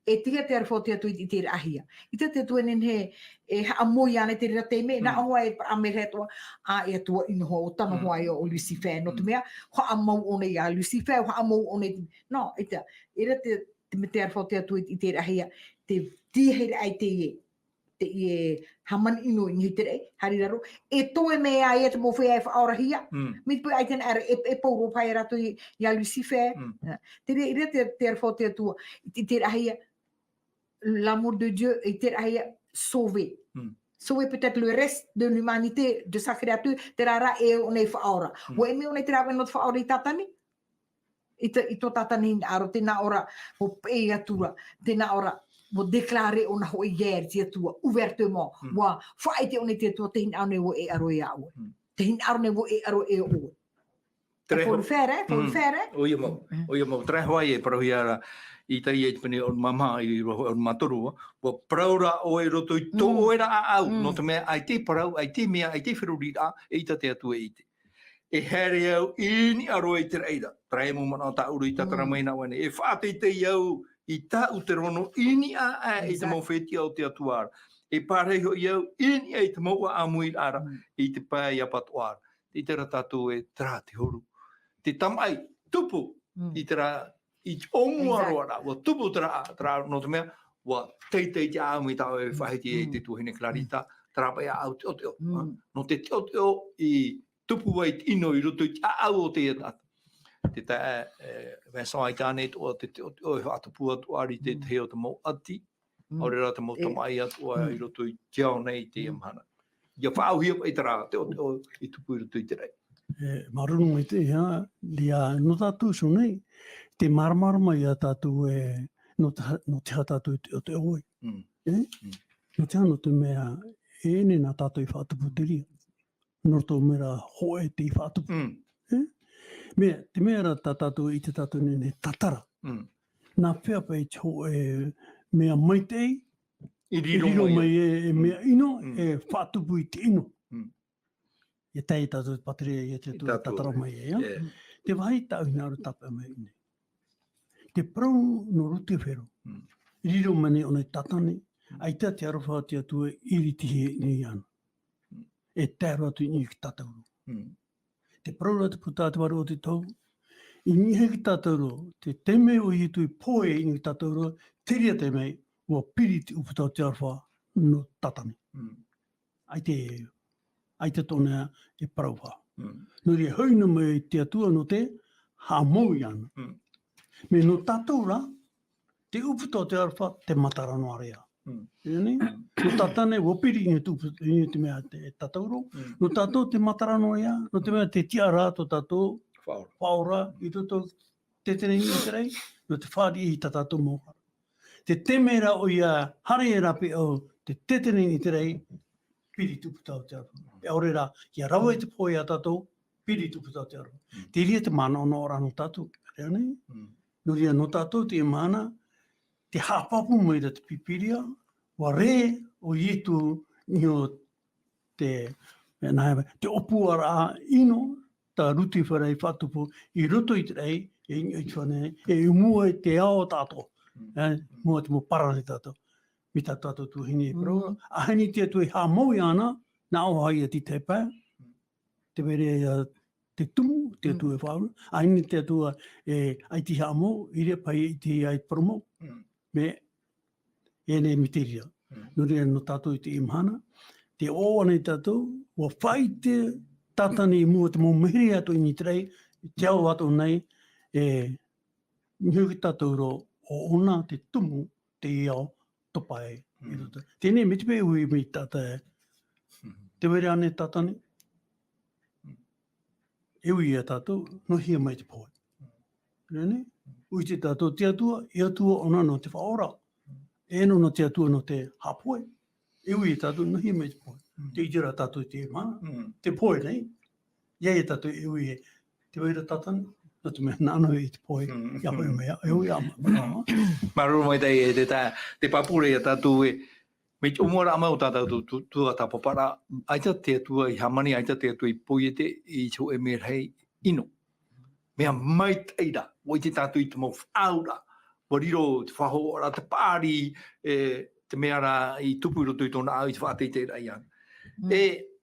Speaker 2: e tia te arfo te atu I te ahia ita te tu nen he e ha mo yana te ra te me na ho e amereto a e tu in ho tano ho ai o Lucifer no te mea ho amo one ya Lucifer ho amo one no ita era te te arfo te atu I te ahia te ti he ai te e haman ino I te hariraro e to e me ai te mo fe ai ARORA'A RAHI mit pe ai ten er e po pai rato ya Lucifer te ira te arfo te atu I te ahia l'amour de Dieu était sauvé. Sauver peut-être le reste de l'humanité, de sa créature, terara e on est faora. Ou emi on est terara not faora I tatani. Ito tatani aro te na ora o pe atura, te na ora o déclarer on a o hier te atua ouvertement. Wa faite on était to te in ane wo e aro ia o. Te in ane wo e aro e o. Faut le faire, faut le faire.
Speaker 1: O ia mo tre hoi e parahiraa I Teie pani o mama I o matoru o praura o e roto I to era au no te mea ai te parau ai te mea ai te whirurira e ita te atua I te e here au ini aro I te reira trai mo mana ta uru I tatara mai na wane e whaate te iau I ta u te rono ini a e te mo wheti au te atuara e pareho iau ini e te mo a amuir ara I te pai a patoara I te ratatu e tra te horu te tama'i tupu I te ra I omu ARORA'A wa tupu tra no te mea wa Teie te amu I tau e whahiti e te tuhine clarita tra pa ia au te oteo no te oteo I tupu wai ino I roto I au o te tata te ta Vincent ai tāne o te oteo e whaatapua tuari te heo te mo ati Aore rā te mo tama'i atua I roto I tiao nei te amhana ia whaauhia pa I tra te oteo I tupu I roto I te rei
Speaker 3: marunu mai te hea lia no tātou so nei te maramarama I a tātou e no te ha tātou o te oi. No te hano te mea e ne nā tātou I whaatuputeria. No tō mera hoe te I whaatupu. Mea, te mea ra tā tātou I te tātou ne tatara. Nā whea pai tō e mea mai te
Speaker 1: I
Speaker 3: riro mai e mea ino e whaatupu I te ino. E tei tātou paterea I te tatara mai e. Te wahi tau hina aru tapa mai ine. Te parau no rute whero. Riro mane o nei tatane, ai te arofa te atua iri tihe ni ana. E tēro atu I ki tatauro. Te parau rata puta te waru o te tau, I nihe ki tatauro, te teme o I tui poe I ki tatauro, teria te mei, ua piri te uputa te arofa no tatane. Ai te tōnea e parau wha. No rea hauna mai te atua no te hāmau I ana. Me no tatou rā, te uputa te arofa, te matarano area. No tatane, wapiri I te mea te tatauro. No tatou te matarano ea, no te mea te tia rā to tatou, whaora, I toto te teni I te rei, no te whāri I tatou mōhara. Te temera o ia hare e rapi au, te tetene I te rei, piri tuputa o te arofa. E Aore rā, ia rawa I te poe a tatou, piri tuputa o te arofa. Te ria te mana ono ora no tatou, rea nei? No ria no tātou te mana, te hāpapu mai da te pipiria, wa re o ietu ni o te opu ara ino, ta ruti wharei whatupu, I roto I te rei, e ingo I tuane, e umua te ao tātou, mua te mo parare tātou, mi tātou tuhini E parau, ahani te atu e hāmau I ana, nā ohai a ti te pā, te were te tumu, te atu e whauru, ahini te atua e ai ti hāmau, I rea pai I te ai promo, me e ne miteria. No rea no tātou I te imhana, te oana I tātou, wa whai te tatani I mua te mo meheri atu I ni trei, te au atu nei, e ngiuki tātou ro o ona te tumu, te iau, topai. Tēnei me te pe ui mi tata e, te were ane tatani, e ui a tātou, no hia mai te poe. Rene? Ui te tātou te atua, I atua ona no te whaora. E no te atua no te hapoe. E ui e tātou, no hia mai te poe. Te itira tātou te mana. Te poe nei. Iei e tātou e ui e te weira tatani. No te mea nāno I te poe. Ia poe mea, e ui ama.
Speaker 1: Maruru mai te papure a tātou e me te umora amau tātou tuatapaparaa. Aita te atua I hamani, aita te atua I poiete I so e mea hei ino. Mea mai teira, wai te tātou I te mau whaura, riro te whaho ora te pāri te mea rā I tupu I roto I tōna au I te whaatei te rai ana.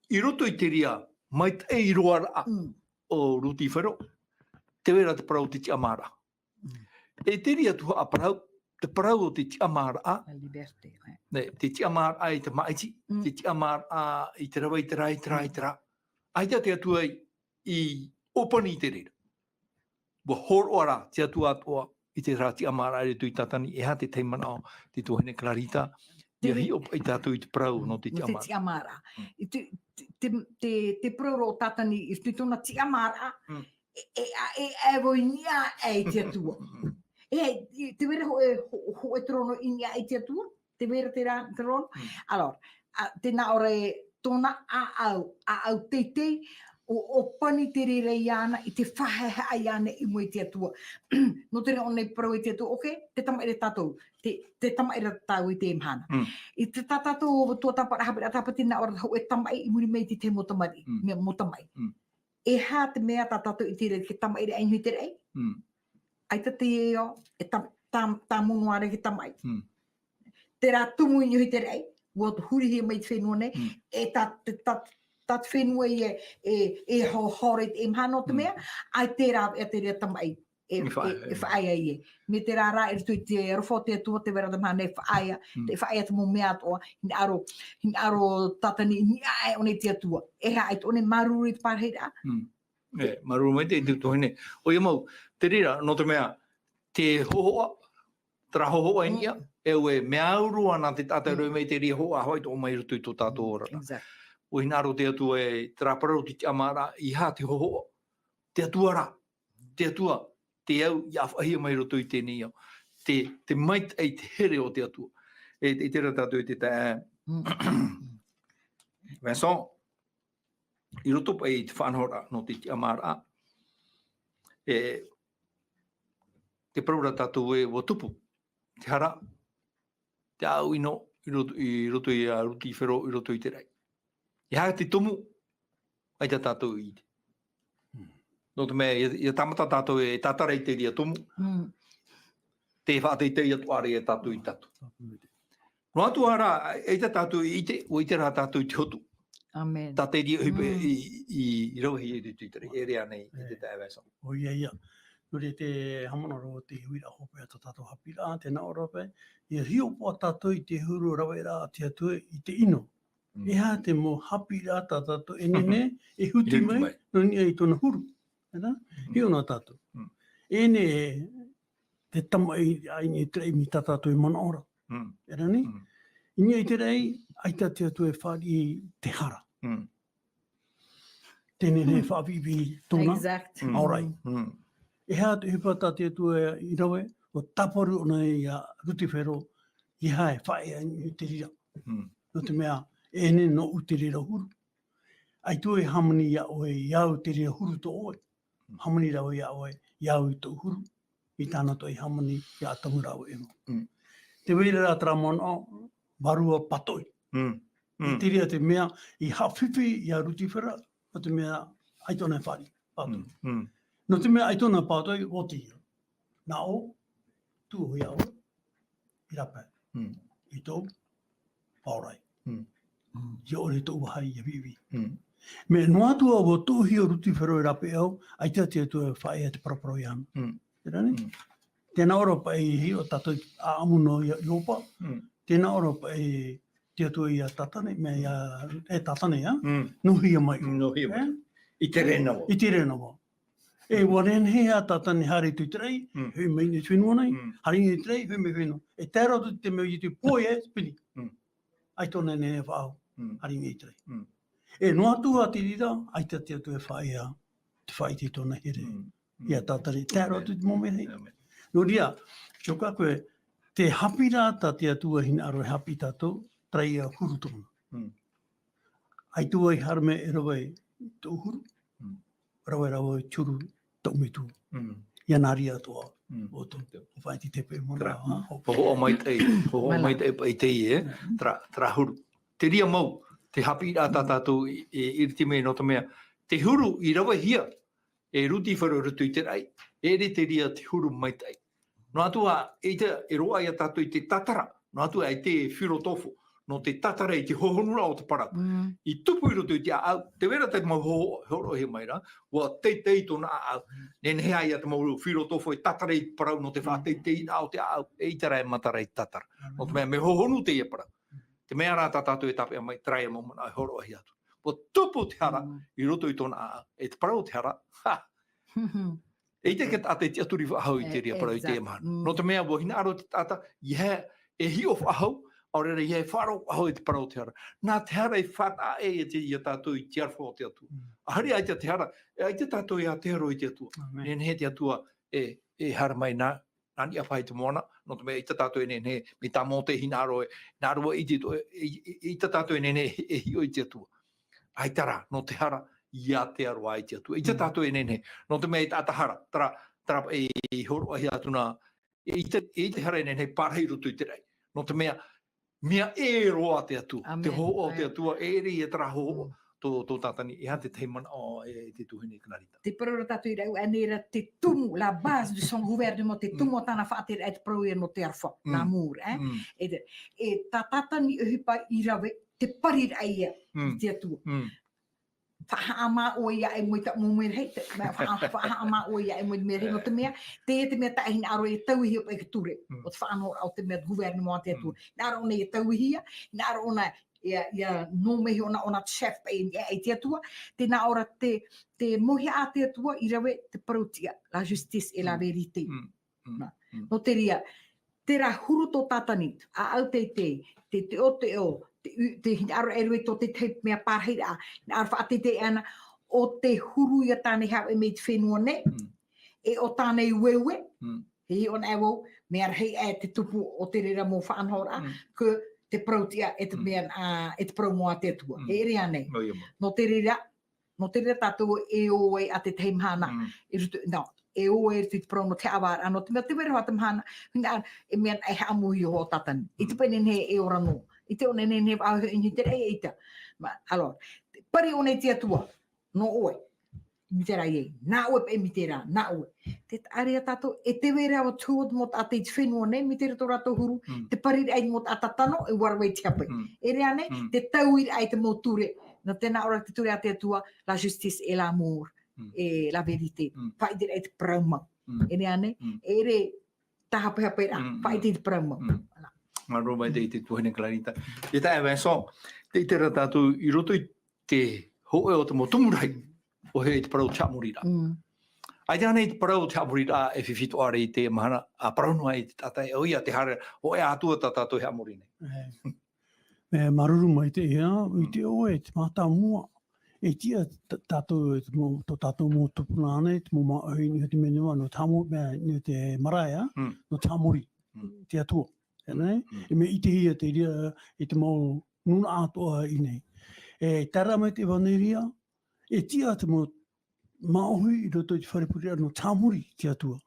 Speaker 1: I roto I te ria, mai te e roa raa o ruti whero, te wera te parau te tiamara. E te ria tuha a parau, te parau o te tiamara, te tiamara ai te maiti, te tiamara I te rawa I te rai, te rai, te ra. Ai te atua I opani te rira. Wa hor ora te atoa I te rā tiamara ai tu I tatani, e ha te teimana o te tuhene Clarita, Ia hi o I tātou I te parau no te tiamara.
Speaker 2: Te tiamara. Te parau o tatani I te tōna tiamara, e voinia e te atua. Te vera ho e trono inia e te atua? Te vera te rā trono? Alors, tēnā ore tōna a au teitei, o pani te rere I ana, I te whaheha I ana I mo I te atua. No te reo nei parau I te atua, te tama'i re tatou, te tama'i re tatou I te imhana. I te tatou o tuatapapa Haapiiraa Sabati tēnā ora ho e tama'i I muri mei te mo tama'i, mo tama'i. E hā te mea tatou I te rere, ke tama'i re ainhui te rei. Ai te Teie o, e tā monoare ke tama'i. Te rā tumu I hui te rei, o huri hia mai te whenua nei, e tā te whenua e hore te imhana o te mea, ai te rā e te rea tama'i e whaia I e. Me te rā rā e rito I te rofo te atua te vera te mana e whaia, te whaia te mo mea atoa, hini aro tatani ni ae o nei te atua. E ha ai te one maruri te parahiraa.
Speaker 1: Maruru mai te tuhine. O ia mau, te rira, no te mea, te hohoa, tera hohoa inia, e ue mea uru ana te tātou mei te ria hoa hoi tō mai rutu I tō tātou ora. O hinaro te atua e tera parau te tiamara I hā te hohoa. Te atua ra, te atua, te au I awhahia mai rutu I teni au. Te mait ei te here o te atua. E te ra tātou I te tā. Vincent, I roto pa I te whanhora no te tiamara. Te parura tātou e o tupu. Te hara, te au ino, I roto I a ruti whero, I roto I te rei. I hā te tumu, ai te tātou I te. No te mea, I tamata tātou e tātara I te ria tumu. Te whaatei te atuare e tātou I tātou. No atu ara, e te tātou I te, o I te rā tātou I te hotu.
Speaker 2: Amen.
Speaker 1: Tā te ria hupe I rohi I te tūtere, e rea nei, I te tā ewaisa.
Speaker 3: O ia. Nore te hamana roa te huira hope a tātou Haapiiraa, tēnā ora pe. Ia hio po tātou I te huru rawaira a te atua I te ino. E hā te mo Haapiiraa tātou e nene, e huti mai, no ni ai tōna huru. Hio nā tātou. E ne te tama'i ai ni te rei mi tātou I mana ora. E rani? I ni ai te rei, ai tā te atua e whāri te hara. Tēnei whaapipi tōna.
Speaker 2: Exact.
Speaker 3: Aore. E hea te hupata te atua I rawe, o taparu o nei a ruti whero, I hae whae I te rira. No te mea, e ne no u te rira huru. Ai tu e hamani ia oe, iau te rira huru to oe. Hamani rau ia oe, iau I tō huru. I tāna to I hamani ia atangu rau e mo. Te weira rā tramana, varua patoi. I te rira te mea, I hawhipi ia ruti whera, no te mea, ai tōna whari, patoi. No te mea ai tōna pātoi o te ia. Nā o, tū hui aua, I rapa, I tō, Aore. I ore tō wahai I vivi. Me noa tua o tōhi o ruti whero I rapa au, ai te atua whae te paraparo I ana. Tērani? Tēnā ora pa I hi o tātou a amuno I opa. Tēnā ora pa I te atua I a tatane, me e tatane, nohi a mai.
Speaker 1: Nohi a mai. I te renawa.
Speaker 3: I te renawa. E waren hea tatani hari tu trei, hui mei ni whenua nei, hari ni trei, hui mei whenua. E tēra tu te meu I te poi spini. Ai tōna ne whao, hari ni trei. E noa tua te rira, ai te atu e whaia, te whai te tōna here. Ia tātari, tēra tu te mome hei. No ria, shoka koe, te Haapiiraa ta te atua hina aro hapi tātou, trei a huru tōna. Ai tua I harme e rawa tō huru. Rawa churu taumitu. Ia nari atoa. O tō whai te tepe mona.
Speaker 1: Ho o mai te pa I Teie, tra huru. Te ria mau, te Haapiiraa tātou I iriti me no te mea. Te huru I rawa hia, e ruti wharu rutu I te rai. E re te ria te huru mai tai. No atua e te roa ia tatou I te tatara. No atua e te whiro tofu. No te tatara I te hohonura o te Parau. I tupu I roto I te au. Te wera te mau horo he maira. Wa te tona au. Nen hea ia te mau whiro tofu I tatara I Parau no te wha te au te au. E tera e matara I tatara. No te mea me hohonu te ia Parau. Te mea rā tātou e tape a mai trai a maumana I horo ahi atu. Wa tupu te hara I roto I tona au. E te Parau te hara. Ha! E te ket ate te aturi whaahau I te ria Parau I te maha. No te mea wo hina aro te tata, ia e hi of ahau, aore ia e wharo ahau I te Parau te hara. Nā te hara I whata e te ia tātou I te arwha o te atua. Ahari ai te hara, ai te tātou I Aotearoa I te atua. Nen he te atua e hara mai nā, nani a whai te moana, no te mea I te tātou e nen he, mi tā mō te hina aro e, nā rua I te tātou e nen e hi o I te atua. Ai tara, no te hara, ia te aroa I te atua. I te tātou e nene. No te mea I tātahara. Tara e horo ahi atu nā. I te hara e nene parahiraa tu I te rei. No te mea e roa te atua. Te ho o te atua e ri e tara ho tō tātani. I ha te teimana o e te tuhine kanarita.
Speaker 2: Te parora tātou I rau anera te tumu, la base de son gouvernement, te tumu o tāna whaatera e te parau no te arwha, nā mūr. E tā tātani uhipa Irava, te parahiraa ia I te atua. Whahaama o ia e moi ta mumere hei, whahaama o ia e moi mere no te mea, te mea taihina aro e tauhi o e ka ture, o te whaanora au te mea gouvernement te atua. Nā aro nei e tauhia, nā aro ona ia nomehi ona chef e te atua, te nā ora te mohi a te atua, Irava te parautia, la justice et la vérité. No te ria, te ra huru tō tātani, a au te o, te aro e rui tō te mea parahiraa, nā aro whaatete ana o te huru ia tāne hau e me te whenua ne, e o tāne ueue, he on e wau, mea rei e te tupu o te rera mō whaanhora, ko te parautia e te mea, e te parau moa te atua. E ere anei. No te rera tātou e oe a te teimhana, e oe te parau no te awara, no te mea te wera hoa te mhana, e mea e haamuhi o tatani. I te pene ne e ora no. I te one nene au I te rei eita. Alors, pari o nei te atua, no oe, mi te rai ei, nā oe pe mi te rā, nā oe. Te area tātou, e te wera o tuot mot a te whenua ne, mi te rato rato huru, te pari rei mot a tatano, e warawei te hapai. E rea ne, te tauir ai te mō ture, no tēnā ora te ture a te atua, la justice et l'amour, et la vérité. Whai te rei te praumau. E rea ne, e re tahapai rā, whai te praumau.
Speaker 1: Ngā roa te te tuhine clarita. Te tae Vincent, te tera tātou I roto I te hoe o te mo tumurai o he te parau chaamurira. Ai te anei te parau chaamurira e whiwhito are I te mahana a paraunua I te tatai o ia te hara o e atua ta tātou he amurine.
Speaker 3: Me maruru mai te ea, I te oe te mata mua. E tia tātou tō tātou mō tupunane, te mō maoi ni te menua no te maraea, no tāmuri, te atua. E me I te hia te ria I te mau nuna atoa I nei. E tara mai te waneria, e tia te mo maohui I roto I te wharepuria no tāmuri te atua.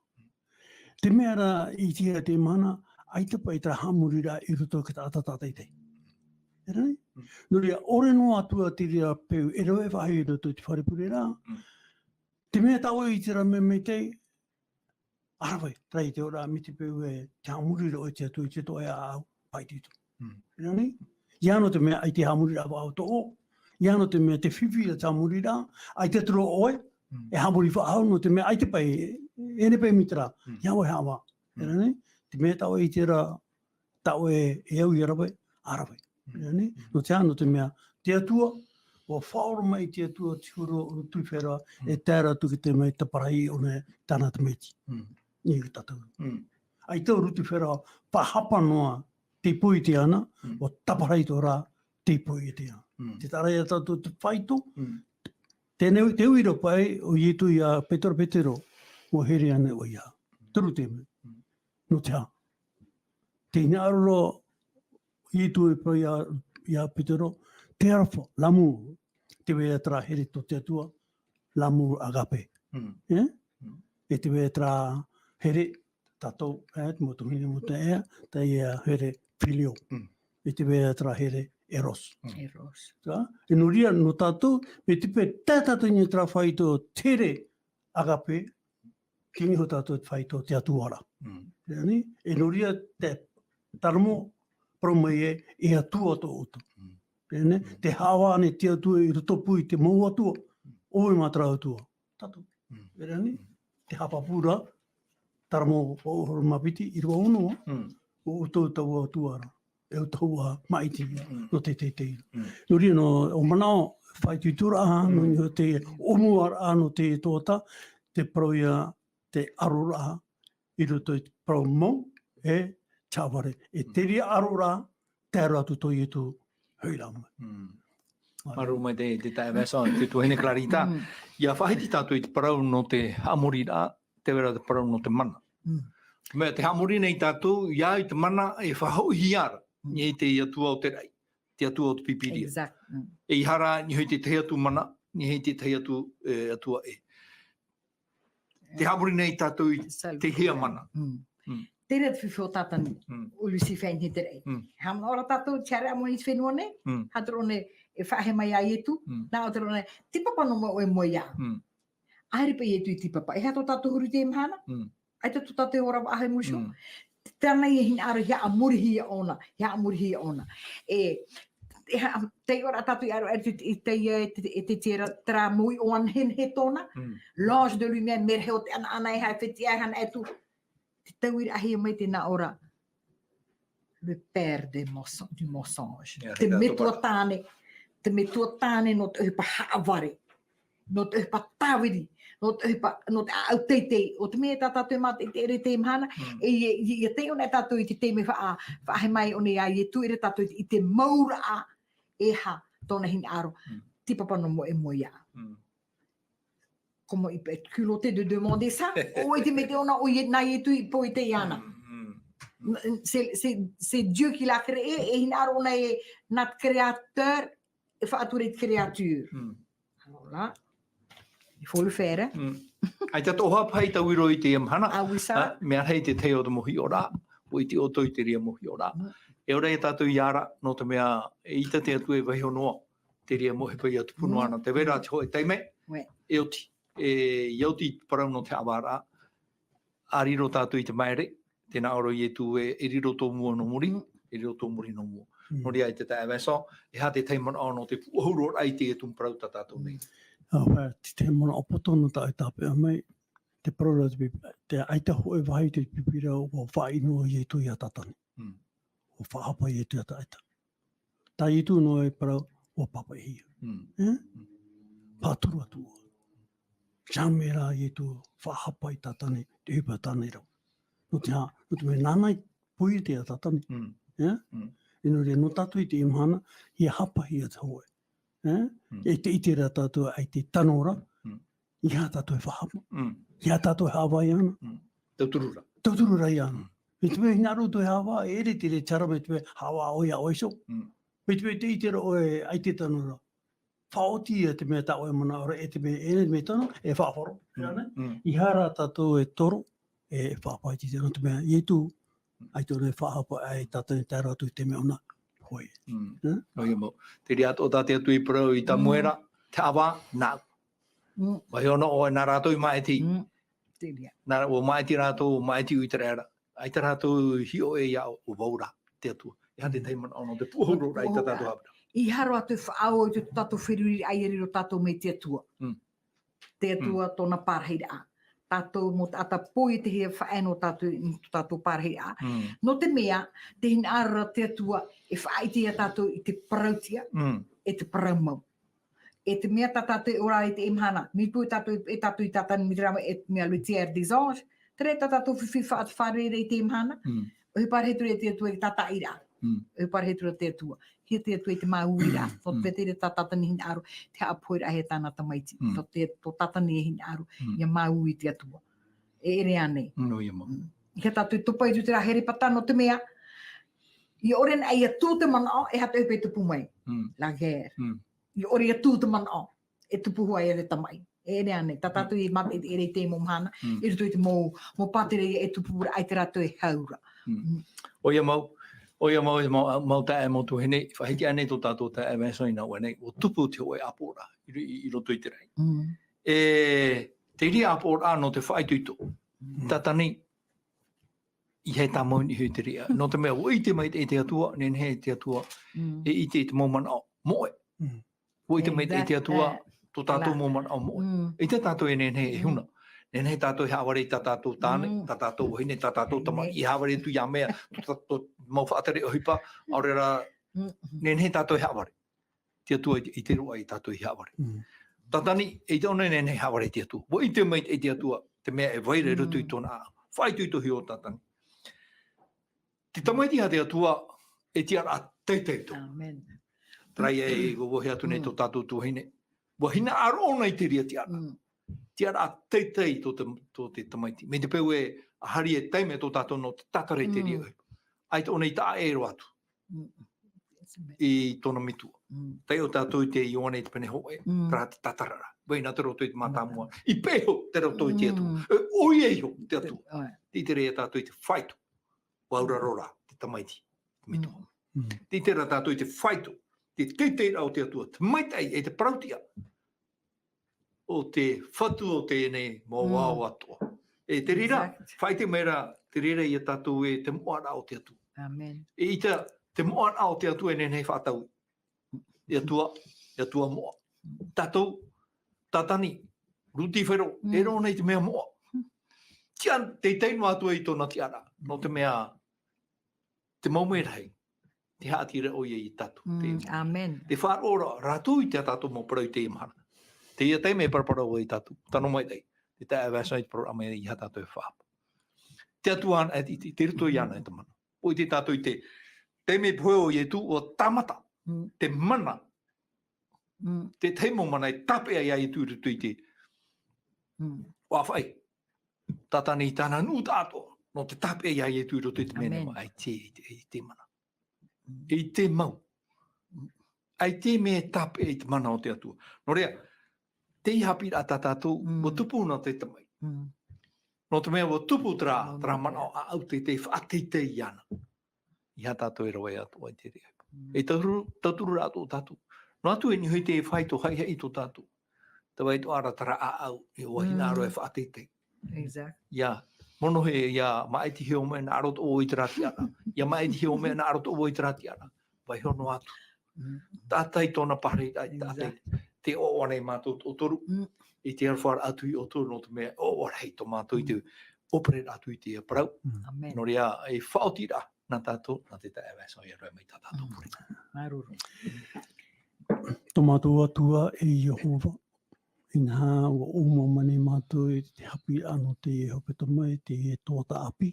Speaker 3: Te mea ra I tia te mana, ai te pai tra hamurira I roto ki ta atatatei tei. E rai? No ria, ore no atua te ria peu, e roe wahi I roto I te wharepuria. Te mea tau I te rame me tei, arawai, trai te ora mi te peu e te hamurira o te atu I te toa au pai tito. Rani? Iano te mea ai te hamurira au to'o. Iano te mea te whiwhi a te hamurira, ai te turo oe, e hamuri whaau no te mea ai te pai, e ne pai mitra, iau e hawa. Rani? Te mea tau I te ra, tau e au I arawai, arawai. Rani? No te ano te mea, te atua, o whaoro mai te atua te huro o tuiwhera, e tēra tuki te mai te parahi o ne tāna te meti. Ni ki tātou. Ai tau rutu whera pahapa noa te pui te ana, o taparai tō rā te pui te ana. Te tarai a tātou te whaito, te uira pai o ietu I a petero, o here ane o ia. Turu te me. No te ha. Te ina aroro ietu e pai I a petero, te arafo, lamu, te wea tra here tō te atua, lamu agape. E te wea tra here tatou, te motuhine mo te ea, te ea here filio. E te wea tra here eros.
Speaker 2: Eros.
Speaker 3: E no ria no tatou, me te pe tātou ni tra whaito tere agape, kini ho tātou whai tō te atuara. Reani, e noria te taramo promei e atua tō oto. Reani, te hawa ane te atua i rotopu i te mau atua, oi mātara atua. Tatou. Reani, te hapapura, taramo o mapiti, i rua unua, o tō tau atuara. E o taua maiti no te teira. Noria no o manao whai tutura no te omuara no te toata, te paroia te ARORA'A i roto i parau mau e chaware. E teria ARORA'A te aroa tu toi e tu huirama.
Speaker 1: Maru mai te tae vesa, te tuhene clarita. Ia whahiti tātou i te parau no te Haamorira, te wera te parau no te mana. Mea te Haamori nei tātou, ia i te mana e whahau hiara. Ni te atua o te rai, te atua o te pipiria.
Speaker 2: Exact.
Speaker 1: E i hara, ni hoi te te atu mana, ni hei te te atu atua e. Te Haamori nei tātou i te hea mana.
Speaker 2: Tere te whiwhio tātani, ulu si whaini te rei. Hamna ora tātou, tiare amoni i whenua ne, hatorone e whahe mai a ietu, nā o terone, tipapa no mo e mo ia. Aere pa ietu i tipapa, e hato tātou huri te imhana, ai tātou tātou ora wa ahe murisho. Tēnā i hina ara hea a muri ona. E te ora tātou i aro i te tera tra mui o an hen he tōna. L'ange de lumière mer he o te ana e hai whiti ai hana e tu. Te tau i ahi mai tēnā ora. Le père du mensonge. Te metua tāne no te upa haaware. No te upa tāwiri. No te au teitei, o te mea tātou mata i te ere te imhana, e te ona tātou i te te me whaahe mai o ne ai e tu ere tātou i te maura a e ha tōna hin aro, tipapa no mo e mo ia. Comment il peut être culotté de demander ça? O i te me te ona o i nai e tu i po i te iana. C'est Dieu qui l'a créé et hin aro ona e notre créateur e whaature i créature. Alors là, il faut le faire.
Speaker 1: Ai te toha pai tau iro i te imhana.
Speaker 2: Awisa.
Speaker 1: Mea hei te te o te mohi o rā. O i te oto i te ria mohi o rā. E ora e tātou iara no te mea e ita te atu e wahi o noa. Te ria mohi pai atu punu ana. Te wera te hoe teime. E oti. E iauti parau no te awara. A riro tātou i te maire. Tēnā oro i e tu e riro tō mua no muri. E riro tō muri no mua. Nori ai te tae weso. E ha te teimon o no te puahuro ai te e tum parau ta tātou nei.
Speaker 3: Te mona opotono ta tape mai te prora te aita hoe vai te pipira o whai no i tu ia tatani. O whahapa i tu ia taita. Ta i tu no e parau o papa hia. Pāturu atua. Jamera i tu whahapa i tatani te hipa tānei rau. No te me nānai pui te ia tatani. Ino rea no tatu i te imhana i hapa hia te hoe. E te itera tātou ai te tanora, i hā tātou e whahapa, i hā tātou e hawa i ana.
Speaker 1: Tauturura.
Speaker 3: Tauturura i ana. Me te me hinaru tu e hawa, e ere te re tara me te me hawa oia oiso. Me te me te itera oe ai te tanora. Whaoti e te mea ta oe mana ora, e te me ene me tano, e whawhoro. I hara tātou e toro, e whahapa i te tano te mea, i tu, ai tōna e whahapa ai tātou e tāra atu te mea ona.
Speaker 1: Oi mo. Te ria o tate atu i parau i ta muera, te awa, nāu. Vai ono o nā rātou i maeti. Nā o maeti rātou, o maeti ui te rēra. Ai te rātou hi o e ia o vaura, te atua. Ia te teimana ono, te puhoro rai ta tātou hapura.
Speaker 2: I haro atu whaao i te tātou whiruri ai e riro tātou me te atua. Te atua tōna parahiraa. Tātou mo te atapoi te hea whaeno tātou parahiraa. No te mea, te hin ara te atua e whaaitea tātou i te parautia, e te paraumau. E te mea tātou e ora i te imhana. Mi pui tātou i tātani mitrama e mea LVDL des anges. Tere tātou whiwhi whaarere i te imhana. O he parahetura e te atua i tataira. O he parahetura te atua. Hea te atua i te mauira. Tō te tere tātani hin aro. Te apoira he tāna tamaiti. Tō tātani e hin aro. Ia mau i te atua. E ere anei.
Speaker 1: No ia mo.
Speaker 2: I ka tātou tupai tu te rā here patano te mea. I oren ai a tū te mana o e hata upe tupu mai. La guerre. I ore a tū te mana o e tupu hua e re tamai. E ere anei. Tā tātou i mate e re te momhana. E rutu i te mō patere e tupu ai te ratou e haura.
Speaker 1: O ia mau. O ia mau tae mo tu hene. Whahiki anei tō tātou tae e mēsoi nau anei. O tupu te oe apora. I roto i te rei. E te iri apora no te whaituito. Tatani, I he tamo ni hui te ria. No te mea, o i te mai e te atua, nen he te atua, e i te moman au moe. O i te mai e te atua, tō tātou moman au moe. I te tātou e nen he e huna. Nen he tātou he haware i tā tātou tāne, tā tātou hine, tā tātou tamai, I haware tu ia mea, tō mau whaatere o hipa, ARORA'A, nen he tātou he haware. Te atua I te rua I tātou he haware. Tatani, e te ona nen he haware te atua. O i te mai e te atua, te mea e waire rutu I tōna a. Whai tui tohi o tatani. Te tamaiti ha te atua e te ara teitei tō.
Speaker 2: Amen.
Speaker 1: Trai e wohe atu nei tō tātou tūhine. Wa hina aro nei te ria te ara. Te ara teitei tō te tamaiti. Me te peu e ahari e teime tō tātou no te tatare te ria. Ai te ona I ta aero atu. I tōna mitua. Tei o tātou te ioane te pene hoe. Pra te tatarara. Wei nā te roto I te mātāmua. I peho te roto I te atua. Oi eho te atua. Ti te rea tātou I te whaito. Waurarora, te tamaiti. Mitua. Ti te rea tātou I te whaito. Te teitei au te atua. Te maitai e te parautia. O te whatu o te ene mō wāo atua. E te rira. Whaite mera te rira I a tātou e te moana o te atua.
Speaker 2: Amen.
Speaker 1: E I te moana o te atua e nenei whātau. E atua moa. Tātou. Tatani, ruti whero, e ro nei te mea moa. Tian, te teino atua I tōna tiara, no te mea, te maumerahei, te haatira o I tatu.
Speaker 2: Amen.
Speaker 1: Te whaarora, ratou I te tatu mo parau te imahana. Te ia teime parau I tatu, tano mai tei, te te awasai te parau ame I hatatu e whaapa. Te atuan, te rito I ana e te mana. O I te tatu I te, teime pueo I tu o tamata, te mana, te teimo mana I tape ai ai tu I te wawhai. Tatani I tāna nu tātoa, no te tape ai ai tu I te mene ma ai te mana. I te mau. Ai te me tape I te mana o te atua. No rea, te I Haapiiraa tātou, mo tupu na te tamai. No te mea mo tupu tra mana o au te whaatete I ana. I ha tātou e rawe atua I te rea. E taturu rātou tātou. No atu e ni hui te whaito hai hei tō tātou. Te wai tō ara tara a au, e wahina aro e whaatete.
Speaker 2: Exact.
Speaker 1: Ia, mono he, ia, maaiti heo mea na arot o I trati ana. Ia maaiti heo mea na arot o I trati ana. Vai hono atu. Tātai tōna parahiraa, tātai te o wane mātou o toru. I te arwhara atu I o toru no te mea, o hei tō mātou I te operet atu I te Parau.
Speaker 2: Amen.
Speaker 1: No rea, e whaotira nā tātou, nā te tae wēsa I aroe mai tā tātou puri.
Speaker 2: Maruru.
Speaker 3: Tō mātou atua e Jehova. I nā ua uma mane mātou e te Haapiiraa no te hepetoma e te toata api.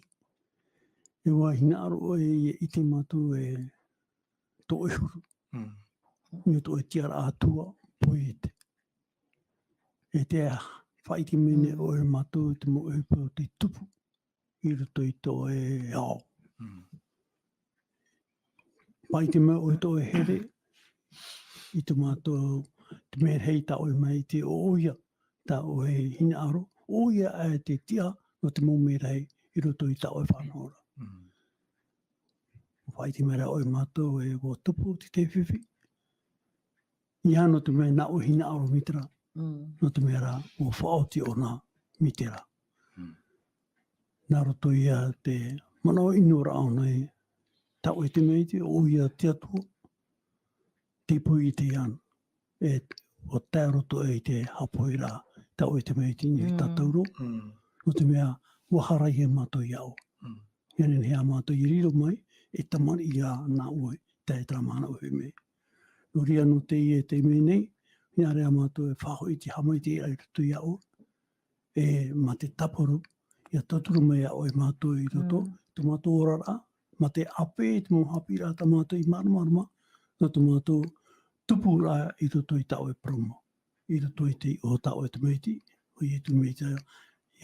Speaker 3: E wā hina aro e I te mātou e tō e huru. Me tō e tiara Atua, poi e te. E te whaiti mene o e mātou te mo e pō te tupu. I roto I tō e ao. Whaiti me o e tō e here. I te mātou te mea hei ta o mai te oia, ta o e hina aro, oia e te tia no te mōmera hei I roto I ta o e whanora. Whaiti mera o e mātou e o tupu te te whiwhi. Ia no te mea na o hina aro mitera, no te mea o whaoti o nā mitera. Nā roto ia te mana o inora au nei, ta o e te mea te oia te atua, te pui I te iana. E o tā roto e te Haapiiraa, ta o e te mea te ni tatauro, no te mea waharai he mātou I au. Ianen hea mātou I riro mai, e tamari ia nā oi, tā e tramana o he mea. No ria no Teie te mea nei, nia rea mātou e whaho I te hamai te ai roto I au, e ma te taparu, ia taturu mai a o e mātou I roto, te mātou ARORA'A, ma te ape, te mo Haapiiraa ta mātou I marama, no te mātou tupu rā I roto I tau e promo. I roto I te o tau e te meiti, o I e tu meita,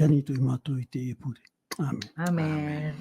Speaker 3: iani tu I mātou I te e puri. Amen.
Speaker 2: Amen.